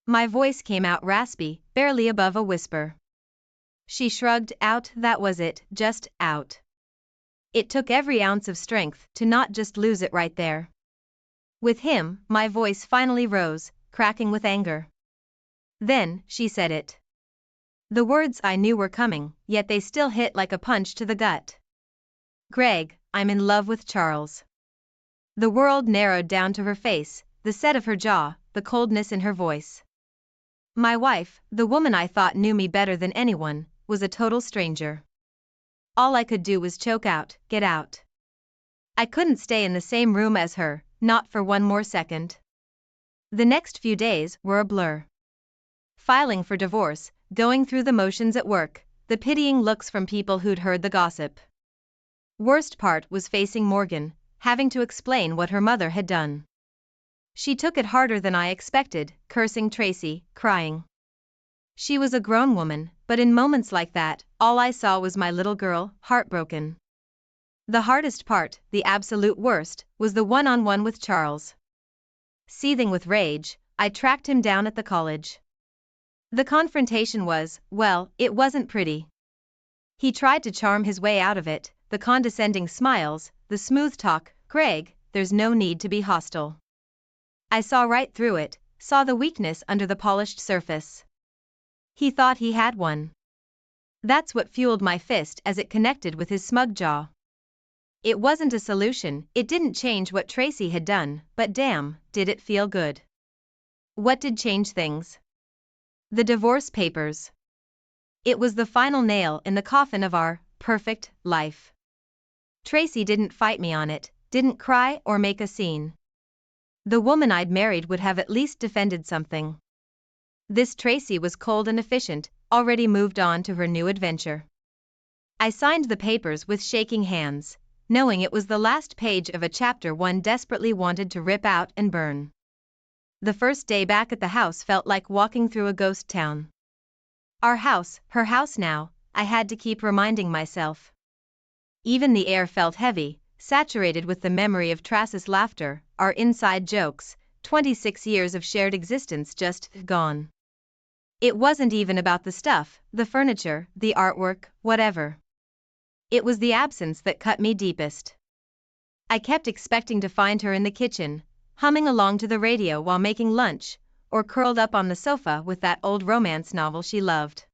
My voice came out raspy, barely above a whisper. She shrugged. Out, that was it, just out. It took every ounce of strength to not just lose it right there. With him, my voice finally rose, cracking with anger. Then, she said it. The words I knew were coming, yet they still hit like a punch to the gut. Greg, I'm in love with Charles. The world narrowed down to her face, the set of her jaw, the coldness in her voice. My wife, the woman I thought knew me better than anyone, was a total stranger. All I could do was choke out, "Get out." I couldn't stay in the same room as her, not for one more second. The next few days were a blur. Filing for divorce, going through the motions at work, the pitying looks from people who'd heard the gossip. Worst part was facing Morgan, having to explain what her mother had done. She took it harder than I expected, cursing Tracy, crying. She was a grown woman, but in moments like that, all I saw was my little girl, heartbroken. The hardest part, the absolute worst, was the one-on-one with Charles. Seething with rage, I tracked him down at the college. The confrontation was, well, it wasn't pretty. He tried to charm his way out of it, the condescending smiles, the smooth talk, "Greg, there's no need to be hostile." I saw right through it, saw the weakness under the polished surface. He thought he had one. That's what fueled my fist as it connected with his smug jaw. It wasn't a solution, it didn't change what Tracy had done, but damn, did it feel good. What did change things? The divorce papers. It was the final nail in the coffin of our perfect life. Tracy didn't fight me on it, didn't cry or make a scene. The woman I'd married would have at least defended something. This Tracy was cold and efficient, already moved on to her new adventure. I signed the papers with shaking hands, knowing it was the last page of a chapter one desperately wanted to rip out and burn. The first day back at the house felt like walking through a ghost town. Our house, her house now, I had to keep reminding myself. Even the air felt heavy, saturated with the memory of Tracy's laughter, our inside jokes, 26 years of shared existence just gone. It wasn't even about the stuff, the furniture, the artwork, whatever. It was the absence that cut me deepest. I kept expecting to find her in the kitchen, humming along to the radio while making lunch, or curled up on the sofa with that old romance novel she loved.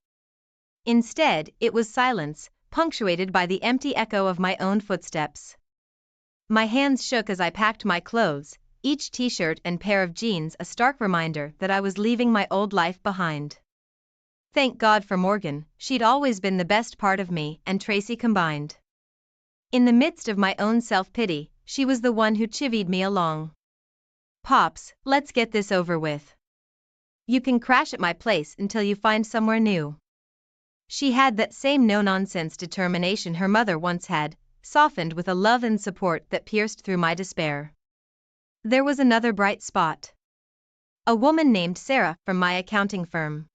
Instead, it was silence, punctuated by the empty echo of my own footsteps. My hands shook as I packed my clothes, each t-shirt and pair of jeans a stark reminder that I was leaving my old life behind. Thank God for Morgan, she'd always been the best part of me and Tracy combined. In the midst of my own self-pity, she was the one who chivied me along. "Pops, let's get this over with. You can crash at my place until you find somewhere new." She had that same no-nonsense determination her mother once had, softened with a love and support that pierced through my despair. There was another bright spot. A woman named Sarah from my accounting firm.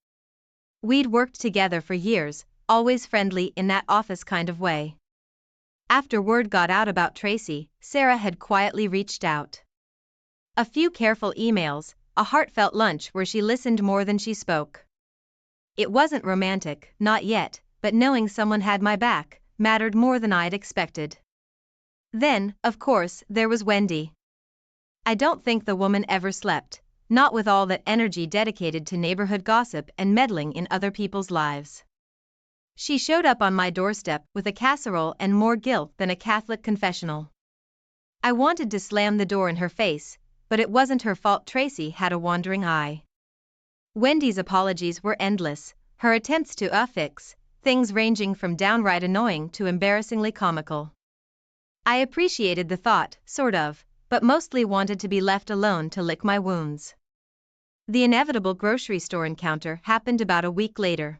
We'd worked together for years, always friendly in that office kind of way. After word got out about Tracy, Sarah had quietly reached out. A few careful emails, a heartfelt lunch where she listened more than she spoke. It wasn't romantic, not yet, but knowing someone had my back mattered more than I'd expected. Then, of course, there was Wendy. I don't think the woman ever slept, not with all that energy dedicated to neighborhood gossip and meddling in other people's lives. She showed up on my doorstep with a casserole and more guilt than a Catholic confessional. I wanted to slam the door in her face, but it wasn't her fault Tracy had a wandering eye. Wendy's apologies were endless, her attempts to fix things ranging from downright annoying to embarrassingly comical. I appreciated the thought, sort of, but mostly wanted to be left alone to lick my wounds. The inevitable grocery store encounter happened about a week later.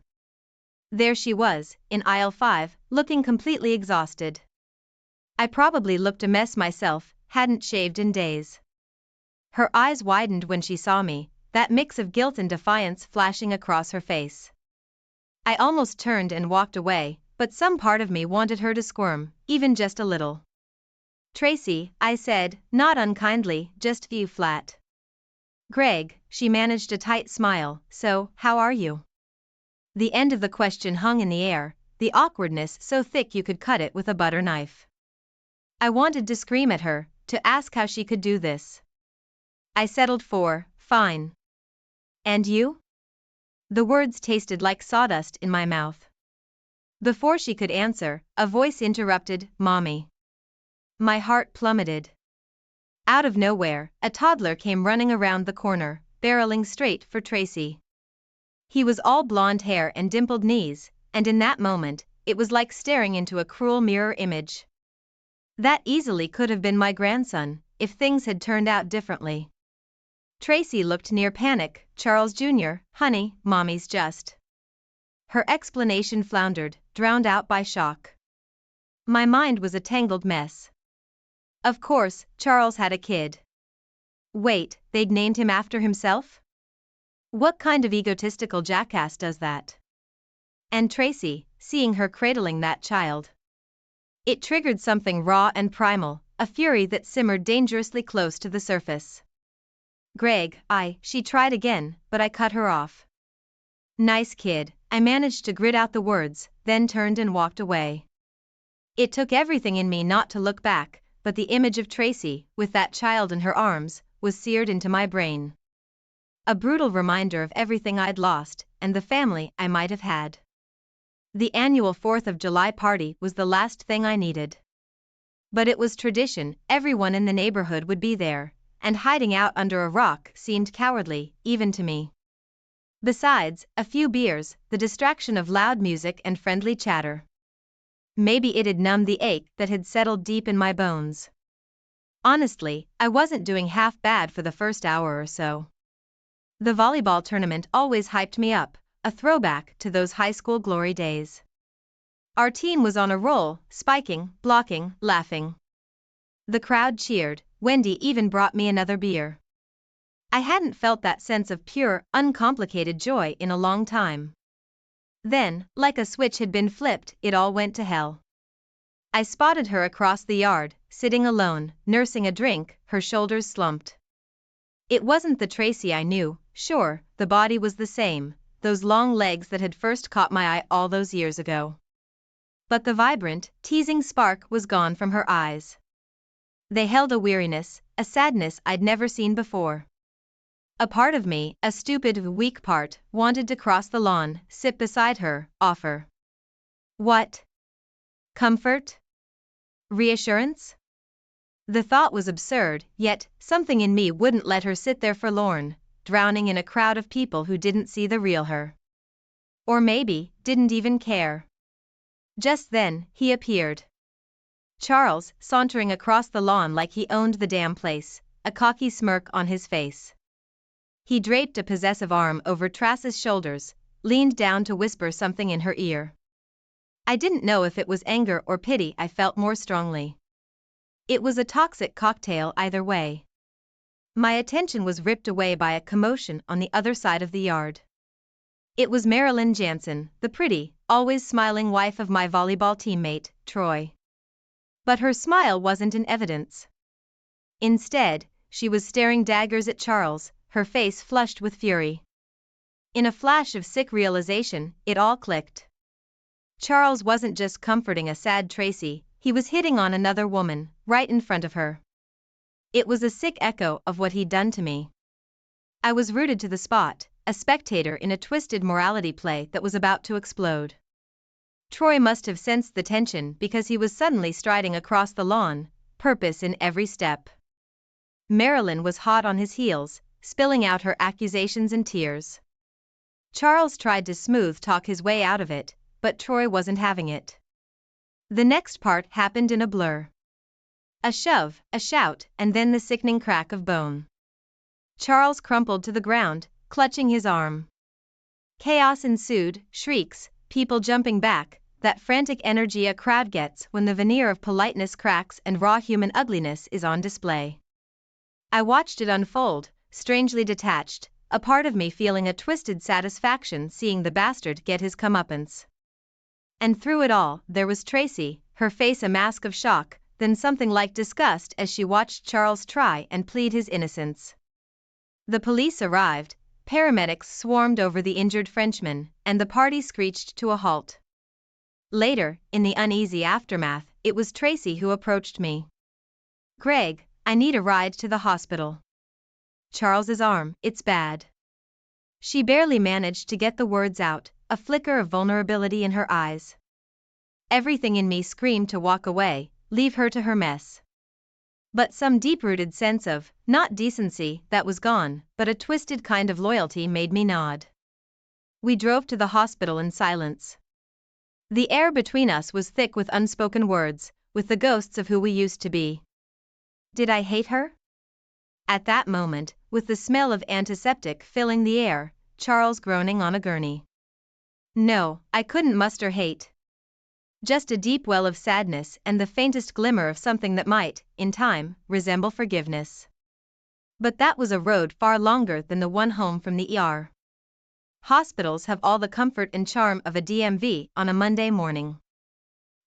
There she was, in aisle 5, looking completely exhausted. I probably looked a mess myself, hadn't shaved in days. Her eyes widened when she saw me, that mix of guilt and defiance flashing across her face. I almost turned and walked away, but some part of me wanted her to squirm, even just a little. "Tracy," I said, not unkindly, just flat. "Greg," she managed a tight smile, "so, how are you?" The end of the question hung in the air, the awkwardness so thick you could cut it with a butter knife. I wanted to scream at her, to ask how she could do this. I settled for, "Fine." "And you?" The words tasted like sawdust in my mouth. Before she could answer, a voice interrupted, "Mommy." My heart plummeted. Out of nowhere, a toddler came running around the corner, barreling straight for Tracy. He was all blonde hair and dimpled knees, and in that moment, it was like staring into a cruel mirror image. That easily could have been my grandson, if things had turned out differently. Tracy looked near panic. Charles Jr., honey, mommy's just. Her explanation floundered, drowned out by shock. My mind was a tangled mess. Of course, Charles had a kid. Wait, they'd named him after himself? What kind of egotistical jackass does that? And Tracy, seeing her cradling that child. It triggered something raw and primal, a fury that simmered dangerously close to the surface. Greg, she tried again, but I cut her off. Nice kid, I managed to grit out the words, then turned and walked away. It took everything in me not to look back, but the image of Tracy, with that child in her arms, was seared into my brain. A brutal reminder of everything I'd lost, and the family I might have had. The annual 4th of July party was the last thing I needed. But it was tradition, everyone in the neighborhood would be there, and hiding out under a rock seemed cowardly, even to me. Besides, a few beers, the distraction of loud music and friendly chatter. Maybe it'd numb the ache that had settled deep in my bones. Honestly, I wasn't doing half bad for the first hour or so. The volleyball tournament always hyped me up, a throwback to those high school glory days. Our team was on a roll, spiking, blocking, laughing. The crowd cheered. Wendy even brought me another beer. I hadn't felt that sense of pure, uncomplicated joy in a long time. Then, like a switch had been flipped, it all went to hell. I spotted her across the yard, sitting alone, nursing a drink, her shoulders slumped. It wasn't the Tracy I knew, sure, the body was the same, those long legs that had first caught my eye all those years ago. But the vibrant, teasing spark was gone from her eyes. They held a weariness, a sadness I'd never seen before. A part of me, a stupid, weak part, wanted to cross the lawn, sit beside her, offer. What? Comfort? Reassurance? The thought was absurd, yet, something in me wouldn't let her sit there forlorn, drowning in a crowd of people who didn't see the real her. Or maybe, didn't even care. Just then, he appeared. Charles, sauntering across the lawn like he owned the damn place, a cocky smirk on his face. He draped a possessive arm over Trace's shoulders, leaned down to whisper something in her ear. I didn't know if it was anger or pity I felt more strongly. It was a toxic cocktail either way. My attention was ripped away by a commotion on the other side of the yard. It was Marilyn Jansen, the pretty, always smiling wife of my volleyball teammate, Troy. But her smile wasn't in evidence. Instead, she was staring daggers at Charles, her face flushed with fury. In a flash of sick realization, it all clicked. Charles wasn't just comforting a sad Tracy, he was hitting on another woman, right in front of her. It was a sick echo of what he'd done to me. I was rooted to the spot, a spectator in a twisted morality play that was about to explode. Troy must have sensed the tension because he was suddenly striding across the lawn, purpose in every step. Marilyn was hot on his heels, spilling out her accusations and tears. Charles tried to smooth talk his way out of it, but Troy wasn't having it. The next part happened in a blur. A shove, a shout, and then the sickening crack of bone. Charles crumpled to the ground, clutching his arm. Chaos ensued, shrieks, people jumping back, that frantic energy a crowd gets when the veneer of politeness cracks and raw human ugliness is on display. I watched it unfold, strangely detached, a part of me feeling a twisted satisfaction seeing the bastard get his comeuppance. And through it all, there was Tracy, her face a mask of shock, then something like disgust as she watched Charles try and plead his innocence. The police arrived, paramedics swarmed over the injured Frenchman, and the party screeched to a halt. Later, in the uneasy aftermath, it was Tracy who approached me. Greg, I need a ride to the hospital. Charles's arm, it's bad. She barely managed to get the words out, a flicker of vulnerability in her eyes. Everything in me screamed to walk away, leave her to her mess. But some deep-rooted sense of, not decency, that was gone, but a twisted kind of loyalty made me nod. We drove to the hospital in silence. The air between us was thick with unspoken words, with the ghosts of who we used to be. Did I hate her? At that moment, with the smell of antiseptic filling the air, Charles groaning on a gurney. No, I couldn't muster hate. Just a deep well of sadness and the faintest glimmer of something that might, in time, resemble forgiveness. But that was a road far longer than the one home from the ER. Hospitals have all the comfort and charm of a DMV on a Monday morning.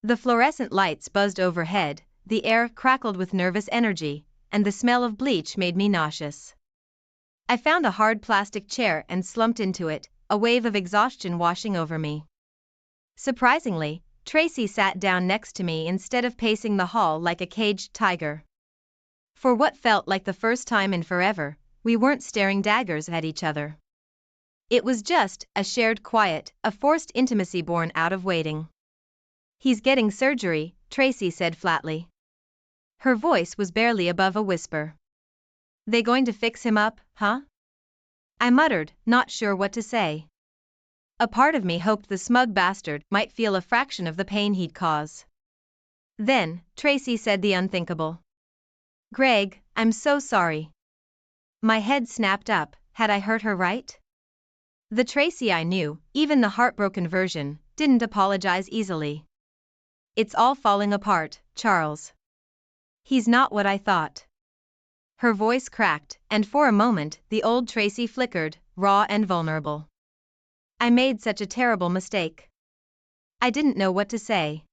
The fluorescent lights buzzed overhead, the air crackled with nervous energy, and the smell of bleach made me nauseous. I found a hard plastic chair and slumped into it, a wave of exhaustion washing over me. Surprisingly, Tracy sat down next to me instead of pacing the hall like a caged tiger. For what felt like the first time in forever, we weren't staring daggers at each other. It was just a shared quiet, a forced intimacy born out of waiting. He's getting surgery, Tracy said flatly. Her voice was barely above a whisper. They going to fix him up, huh? I muttered, not sure what to say. A part of me hoped the smug bastard might feel a fraction of the pain he'd cause. Then, Tracy said the unthinkable. Greg, I'm so sorry. My head snapped up, had I heard her right? The Tracy I knew, even the heartbroken version, didn't apologize easily. It's all falling apart, Charles. He's not what I thought. Her voice cracked, and for a moment the old Tracy flickered, raw and vulnerable. I made such a terrible mistake. I didn't know what to say.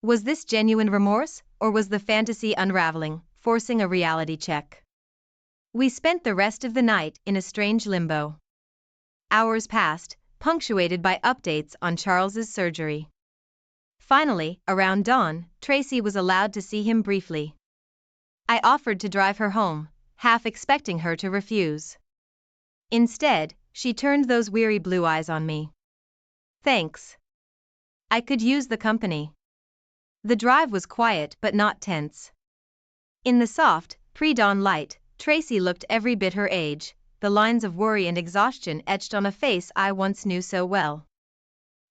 Was this genuine remorse, or was the fantasy unraveling, forcing a reality check? We spent the rest of the night in a strange limbo. Hours passed, punctuated by updates on Charles's surgery. Finally, around dawn, Tracy was allowed to see him briefly. I offered to drive her home, half expecting her to refuse. Instead, she turned those weary blue eyes on me. Thanks. I could use the company. The drive was quiet but not tense. In the soft, pre-dawn light, Tracy looked every bit her age, the lines of worry and exhaustion etched on a face I once knew so well.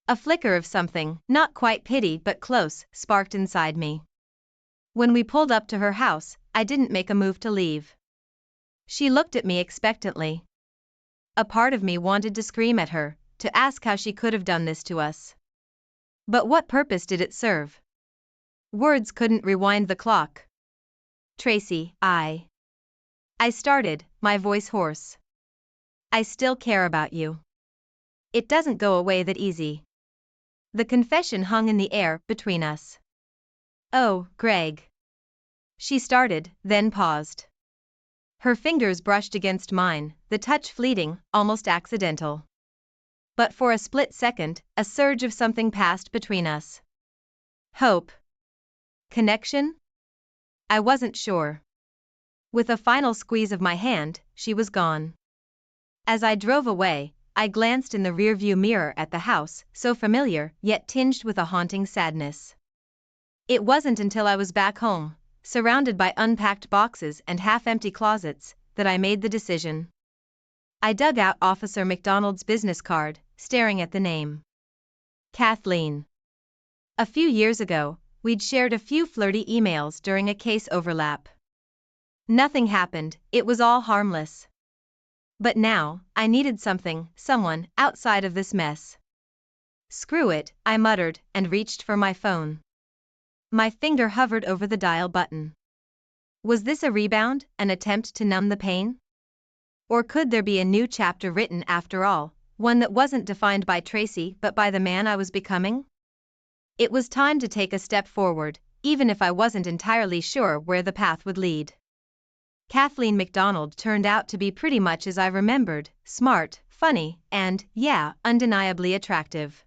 A flicker of something, not quite pity but close, sparked inside me. When we pulled up to her house, I didn't make a move to leave. She looked at me expectantly. A part of me wanted to scream at her, to ask how she could have done this to us. But what purpose did it serve? Words couldn't rewind the clock. Tracy, I started, my voice hoarse. I still care about you. It doesn't go away that easy. The confession hung in the air between us. Oh, Greg. She started, then paused. Her fingers brushed against mine, the touch fleeting, almost accidental. But for a split second, a surge of something passed between us. Hope. Connection? I wasn't sure. With a final squeeze of my hand, she was gone. As I drove away, I glanced in the rearview mirror at the house, so familiar, yet tinged with a haunting sadness. It wasn't until I was back home, surrounded by unpacked boxes and half-empty closets, that I made the decision. I dug out Officer McDonald's business card, staring at the name. Kathleen. A few years ago, we'd shared a few flirty emails during a case overlap. Nothing happened, it was all harmless. But now, I needed someone, outside of this mess. Screw it, I muttered, and reached for my phone. My finger hovered over the dial button. Was this a rebound, an attempt to numb the pain? Or could there be a new chapter written after all, one that wasn't defined by Tracy but by the man I was becoming? It was time to take a step forward, even if I wasn't entirely sure where the path would lead. Kathleen McDonald turned out to be pretty much as I remembered, smart, funny, and, yeah, undeniably attractive.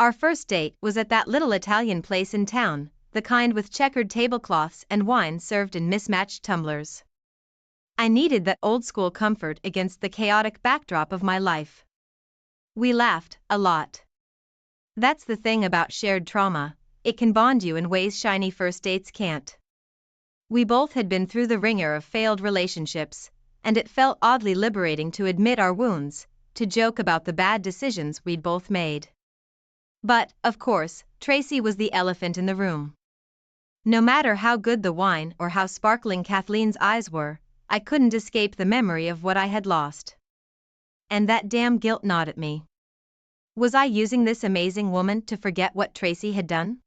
Our first date was at that little Italian place in town, the kind with checkered tablecloths and wine served in mismatched tumblers. I needed that old-school comfort against the chaotic backdrop of my life. We laughed, a lot. That's the thing about shared trauma, it can bond you in ways shiny first dates can't. We both had been through the ringer of failed relationships, and it felt oddly liberating to admit our wounds, to joke about the bad decisions we'd both made. But, of course, Tracy was the elephant in the room. No matter how good the wine or how sparkling Kathleen's eyes were, I couldn't escape the memory of what I had lost. And that damn guilt gnawed at me. Was I using this amazing woman to forget what Tracy had done?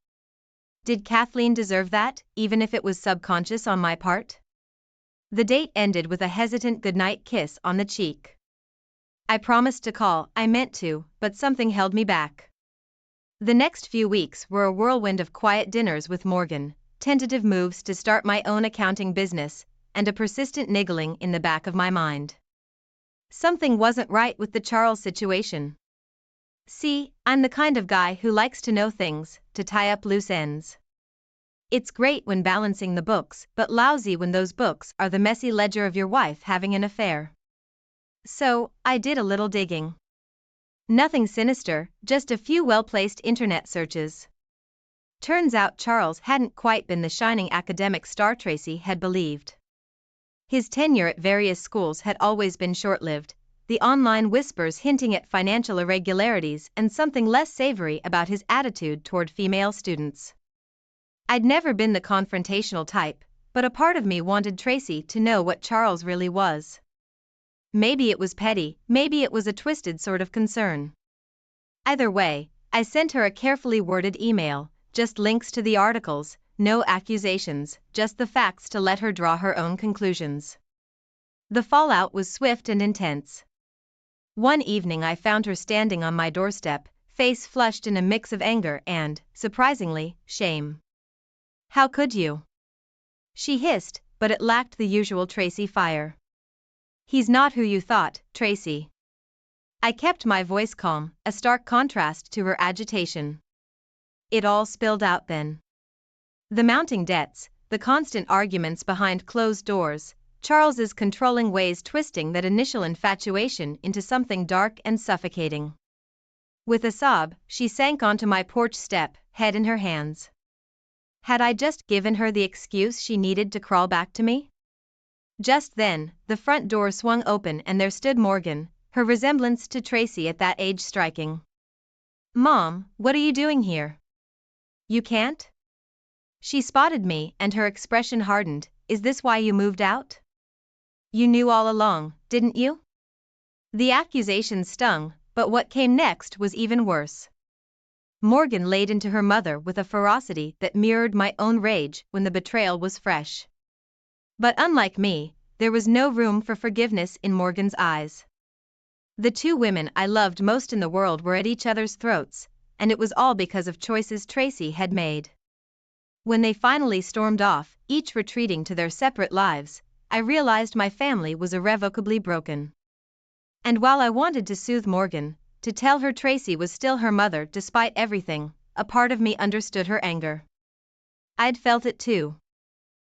Did Kathleen deserve that, even if it was subconscious on my part? The date ended with a hesitant goodnight kiss on the cheek. I promised to call, I meant to, but something held me back. The next few weeks were a whirlwind of quiet dinners with Morgan, tentative moves to start my own accounting business, and a persistent niggling in the back of my mind. Something wasn't right with the Charles situation. See, I'm the kind of guy who likes to know things, to tie up loose ends. It's great when balancing the books, but lousy when those books are the messy ledger of your wife having an affair. So, I did a little digging. Nothing sinister, just a few well-placed internet searches. Turns out Charles hadn't quite been the shining academic star Tracy had believed. His tenure at various schools had always been short-lived, the online whispers hinting at financial irregularities and something less savory about his attitude toward female students. I'd never been the confrontational type, but a part of me wanted Tracy to know what Charles really was. Maybe it was petty, maybe it was a twisted sort of concern. Either way, I sent her a carefully worded email, just links to the articles, no accusations, just the facts to let her draw her own conclusions. The fallout was swift and intense. One evening I found her standing on my doorstep, face flushed in a mix of anger and, surprisingly, shame. "How could you?" she hissed, but it lacked the usual Tracy fire. "He's not who you thought, Tracy." I kept my voice calm, a stark contrast to her agitation. It all spilled out then. The mounting debts, the constant arguments behind closed doors, Charles's controlling ways twisting that initial infatuation into something dark and suffocating. With a sob, she sank onto my porch step, head in her hands. Had I just given her the excuse she needed to crawl back to me? Just then, the front door swung open and there stood Morgan, her resemblance to Tracy at that age striking. "Mom, what are you doing here? You can't?" She spotted me and her expression hardened. "Is this why you moved out? You knew all along, didn't you?" The accusation stung, but what came next was even worse. Morgan laid into her mother with a ferocity that mirrored my own rage when the betrayal was fresh. But unlike me, there was no room for forgiveness in Morgan's eyes. The two women I loved most in the world were at each other's throats, and it was all because of choices Tracy had made. When they finally stormed off, each retreating to their separate lives, I realized my family was irrevocably broken. And while I wanted to soothe Morgan, to tell her Tracy was still her mother despite everything, a part of me understood her anger. I'd felt it too.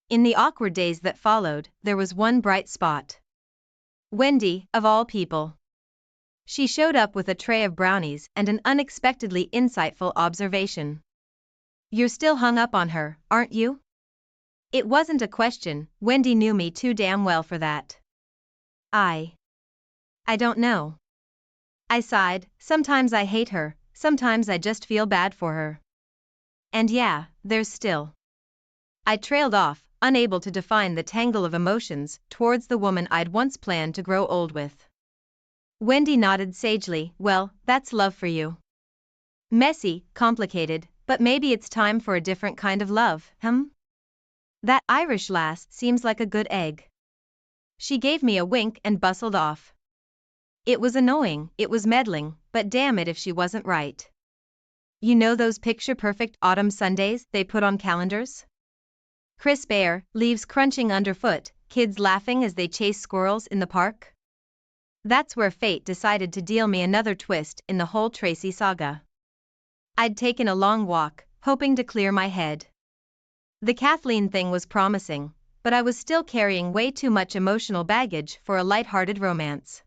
In the awkward days that followed, there was one bright spot. Wendy, of all people. She showed up with a tray of brownies and an unexpectedly insightful observation. "You're still hung up on her, aren't you?" It wasn't a question, Wendy knew me too damn well for that. I don't know. I sighed, sometimes I hate her, sometimes I just feel bad for her. And yeah, there's still. I trailed off, unable to define the tangle of emotions towards the woman I'd once planned to grow old with. Wendy nodded sagely. "Well, that's love for you. Messy, complicated, but maybe it's time for a different kind of love, That Irish lass seems like a good egg." She gave me a wink and bustled off. It was annoying, it was meddling, but damn it if she wasn't right. You know those picture-perfect autumn Sundays they put on calendars? Crisp air, leaves crunching underfoot, kids laughing as they chase squirrels in the park? That's where fate decided to deal me another twist in the whole Tracy saga. I'd taken a long walk, hoping to clear my head. The Kathleen thing was promising, but I was still carrying way too much emotional baggage for a light-hearted romance.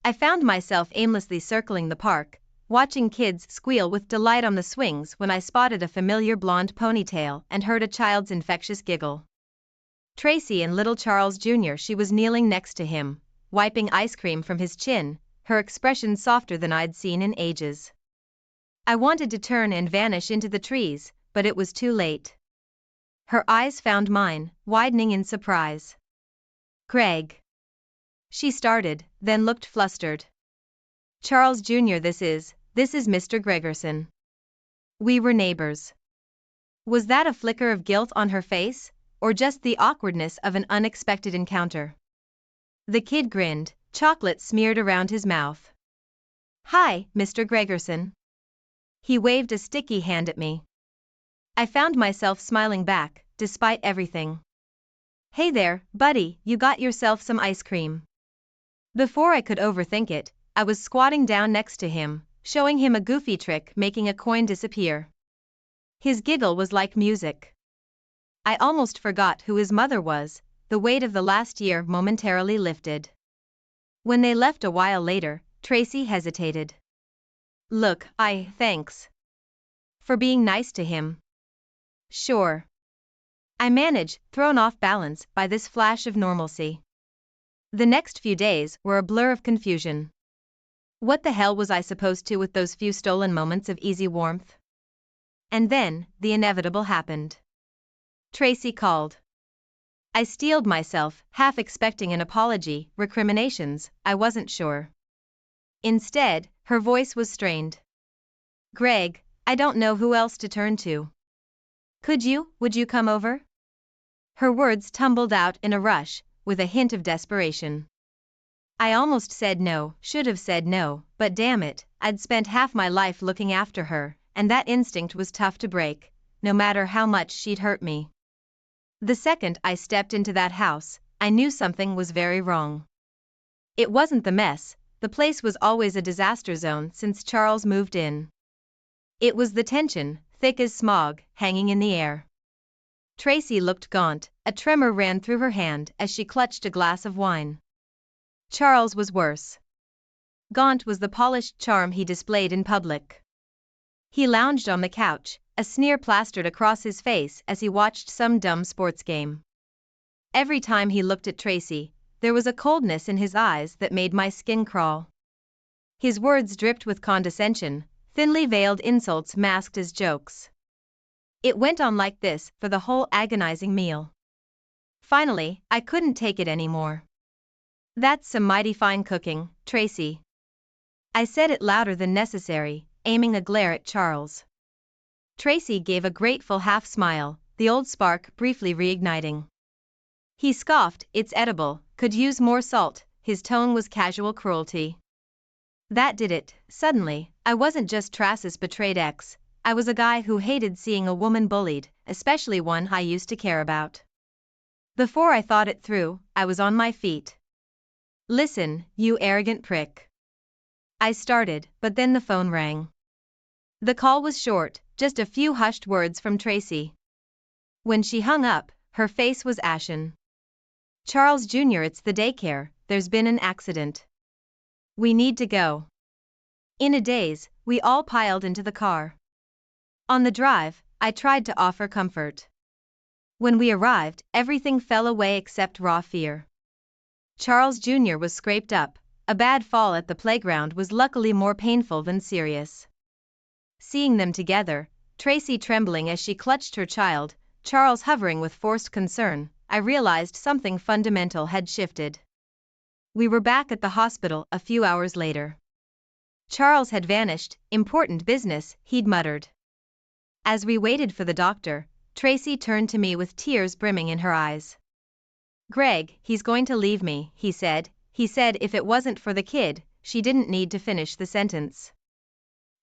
I found myself aimlessly circling the park, watching kids squeal with delight on the swings when I spotted a familiar blonde ponytail and heard a child's infectious giggle. Tracy and little Charles Jr. She was kneeling next to him, wiping ice cream from his chin, her expression softer than I'd seen in ages. I wanted to turn and vanish into the trees, but it was too late. Her eyes found mine, widening in surprise. "Greg," she started, then looked flustered. "Charles Jr. This is Mr. Gregerson. We were neighbors." Was that a flicker of guilt on her face, or just the awkwardness of an unexpected encounter? The kid grinned, chocolate smeared around his mouth. "Hi, Mr. Gregerson." He waved a sticky hand at me. I found myself smiling back, despite everything. "Hey there, buddy, you got yourself some ice cream." Before I could overthink it, I was squatting down next to him, showing him a goofy trick, making a coin disappear. His giggle was like music. I almost forgot who his mother was, the weight of the last year momentarily lifted. When they left a while later, Tracy hesitated. "Look, thanks. For being nice to him." "Sure." I managed, thrown off balance by this flash of normalcy. The next few days were a blur of confusion. What the hell was I supposed to with those few stolen moments of easy warmth? And then, the inevitable happened. Tracy called. I steeled myself, half expecting an apology, recriminations, I wasn't sure. Instead, her voice was strained. "Greg, I don't know who else to turn to. Would you come over?" Her words tumbled out in a rush, with a hint of desperation. I almost said no, should have said no, but damn it, I'd spent half my life looking after her, and that instinct was tough to break, no matter how much she'd hurt me. The second I stepped into that house, I knew something was very wrong. It wasn't the mess, the place was always a disaster zone since Charles moved in. It was the tension, thick as smog, hanging in the air. Tracy looked gaunt, a tremor ran through her hand as she clutched a glass of wine. Charles was worse. Gaunt was the polished charm he displayed in public. He lounged on the couch, a sneer plastered across his face as he watched some dumb sports game. Every time he looked at Tracy, there was a coldness in his eyes that made my skin crawl. His words dripped with condescension, thinly veiled insults masked as jokes. It went on like this for the whole agonizing meal. Finally, I couldn't take it anymore. "That's some mighty fine cooking, Tracy." I said it louder than necessary, aiming a glare at Charles. Tracy gave a grateful half smile, the old spark briefly reigniting. He scoffed, "It's edible, could use more salt," his tone was casual cruelty. That did it, suddenly, I wasn't just Tracy's betrayed ex, I was a guy who hated seeing a woman bullied, especially one I used to care about. Before I thought it through, I was on my feet. "Listen, you arrogant prick." I started, but then the phone rang. The call was short, just a few hushed words from Tracy. When she hung up, her face was ashen. "Charles Jr., it's the daycare, there's been an accident. We need to go." In a daze, we all piled into the car. On the drive, I tried to offer comfort. When we arrived, everything fell away except raw fear. Charles Jr. was scraped up, a bad fall at the playground was luckily more painful than serious. Seeing them together, Tracy trembling as she clutched her child, Charles hovering with forced concern, I realized something fundamental had shifted. We were back at the hospital a few hours later. Charles had vanished, important business, he'd muttered. As we waited for the doctor, Tracy turned to me with tears brimming in her eyes. "Greg, he's going to leave me," he said. He said if it wasn't for the kid, she didn't need to finish the sentence.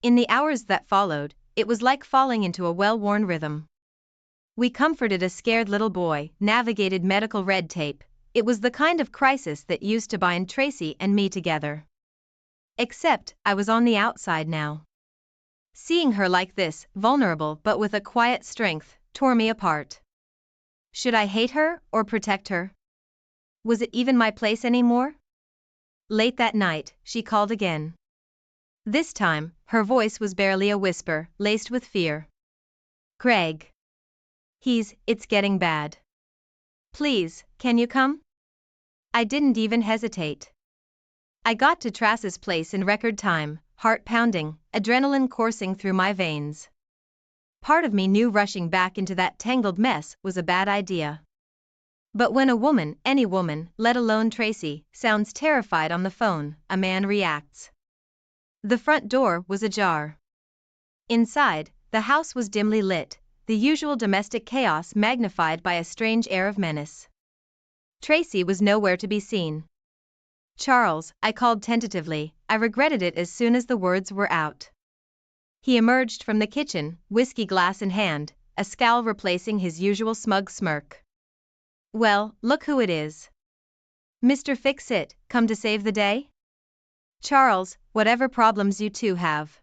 In the hours that followed, it was like falling into a well-worn rhythm. We comforted a scared little boy, navigated medical red tape. It was the kind of crisis that used to bind Tracy and me together. Except, I was on the outside now. Seeing her like this, vulnerable but with a quiet strength, tore me apart. Should I hate her or protect her? Was it even my place anymore? Late that night, she called again. This time, her voice was barely a whisper, laced with fear. "Greg. It's getting bad. Please, can you come? I didn't even hesitate. I got to Trace's place in record time, heart pounding, adrenaline coursing through my veins. Part of me knew rushing back into that tangled mess was a bad idea. But when a woman, any woman, let alone Tracy, sounds terrified on the phone, a man reacts. The front door was ajar. Inside, the house was dimly lit, the usual domestic chaos magnified by a strange air of menace. Tracy was nowhere to be seen. Charles, I called tentatively, I regretted it as soon as the words were out. He emerged from the kitchen, whiskey glass in hand, a scowl replacing his usual smug smirk. Well, look who it is. Mr. Fix-It, come to save the day? Charles, whatever problems you two have.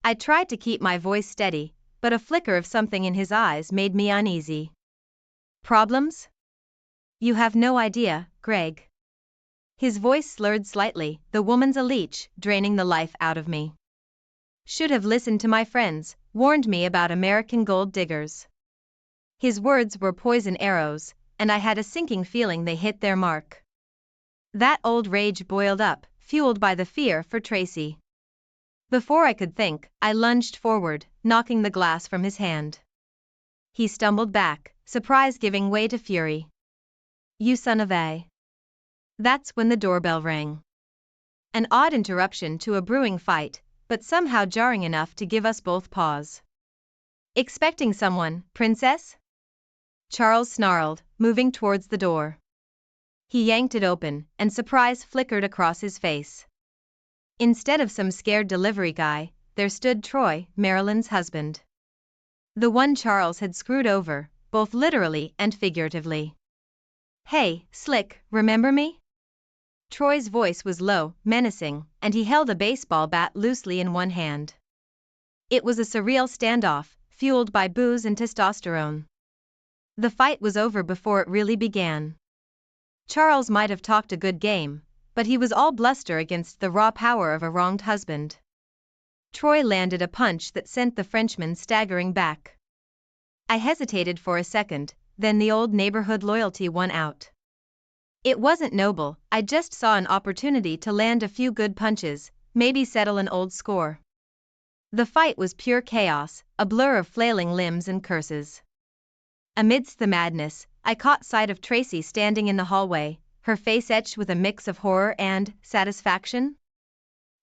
I tried to keep my voice steady, but a flicker of something in his eyes made me uneasy. Problems? You have no idea, Greg. His voice slurred slightly, the woman's a leech, draining the life out of me. Should have listened to my friends, warned me about American gold diggers. His words were poison arrows, and I had a sinking feeling they hit their mark. That old rage boiled up, fueled by the fear for Tracy. Before I could think, I lunged forward, knocking the glass from his hand. He stumbled back, surprise giving way to fury. You son of a... That's when the doorbell rang. An odd interruption to a brewing fight, but somehow jarring enough to give us both pause. Expecting someone, princess? Charles snarled, moving towards the door. He yanked it open, and surprise flickered across his face. Instead of some scared delivery guy, there stood Troy, Marilyn's husband. The one Charles had screwed over, both literally and figuratively. Hey, Slick, remember me? Troy's voice was low, menacing, and he held a baseball bat loosely in one hand. It was a surreal standoff, fueled by booze and testosterone. The fight was over before it really began. Charles might have talked a good game, but he was all bluster against the raw power of a wronged husband. Troy landed a punch that sent the Frenchman staggering back. I hesitated for a second, then the old neighborhood loyalty won out. It wasn't noble, I just saw an opportunity to land a few good punches, maybe settle an old score. The fight was pure chaos, a blur of flailing limbs and curses. Amidst the madness, I caught sight of Tracy standing in the hallway, her face etched with a mix of horror and satisfaction.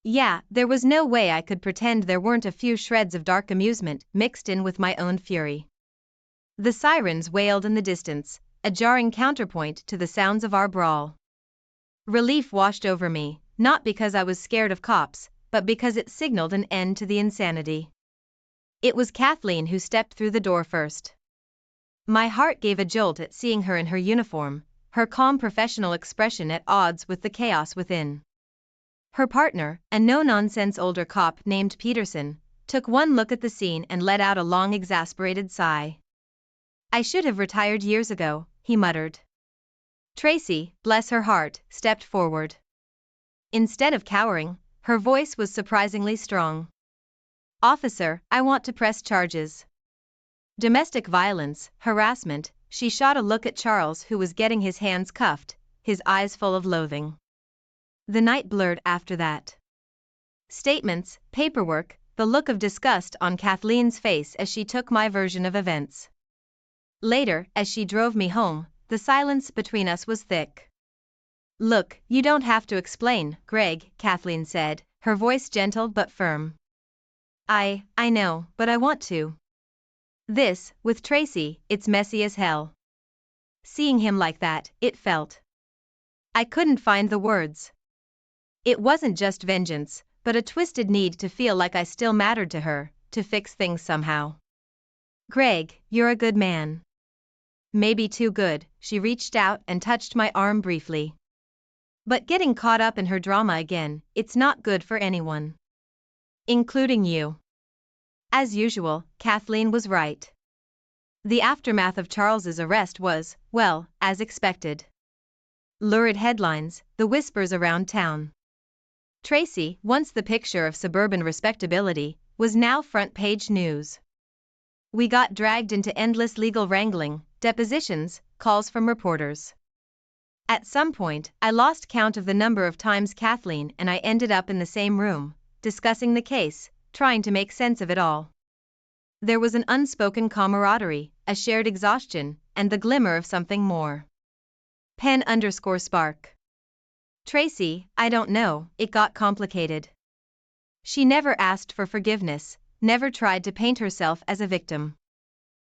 Yeah, there was no way I could pretend there weren't a few shreds of dark amusement mixed in with my own fury. The sirens wailed in the distance, a jarring counterpoint to the sounds of our brawl. Relief washed over me, not because I was scared of cops, but because it signaled an end to the insanity. It was Kathleen who stepped through the door first. My heart gave a jolt at seeing her in her uniform, her calm professional expression at odds with the chaos within. Her partner, a no-nonsense older cop named Peterson, took one look at the scene and let out a long exasperated sigh. I should have retired years ago, he muttered. Tracy, bless her heart, stepped forward. Instead of cowering, her voice was surprisingly strong. Officer, I want to press charges. Domestic violence, harassment. She shot a look at Charles, who was getting his hands cuffed, his eyes full of loathing. The night blurred after that. Statements, paperwork, the look of disgust on Kathleen's face as she took my version of events. Later, as she drove me home, the silence between us was thick. Look, you don't have to explain, Greg, Kathleen said, her voice gentle but firm. I know, but I want to. This, with Tracy, it's messy as hell. Seeing him like that, it felt. I couldn't find the words. It wasn't just vengeance, but a twisted need to feel like I still mattered to her, to fix things somehow. Greg, you're a good man. Maybe too good, she reached out and touched my arm briefly. But getting caught up in her drama again, it's not good for anyone. Including you. As usual, Kathleen was right. The aftermath of Charles's arrest was, well, as expected. Lurid headlines, the whispers around town. Tracy, once the picture of suburban respectability, was now front-page news. We got dragged into endless legal wrangling, depositions, calls from reporters. At some point, I lost count of the number of times Kathleen and I ended up in the same room, discussing the case, trying to make sense of it all. There was an unspoken camaraderie, a shared exhaustion, and the glimmer of something more. pen_spark. Tracy, I don't know, it got complicated. She never asked for forgiveness, never tried to paint herself as a victim.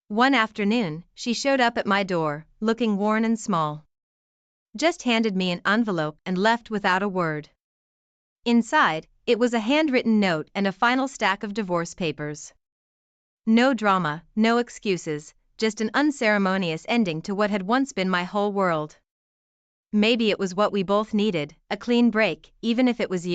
One afternoon, she showed up at my door, looking worn and small. Just handed me an envelope and left without a word. Inside, it was a handwritten note and a final stack of divorce papers. No drama, no excuses, just an unceremonious ending to what had once been my whole world. Maybe it was what we both needed, a clean break, even if it was years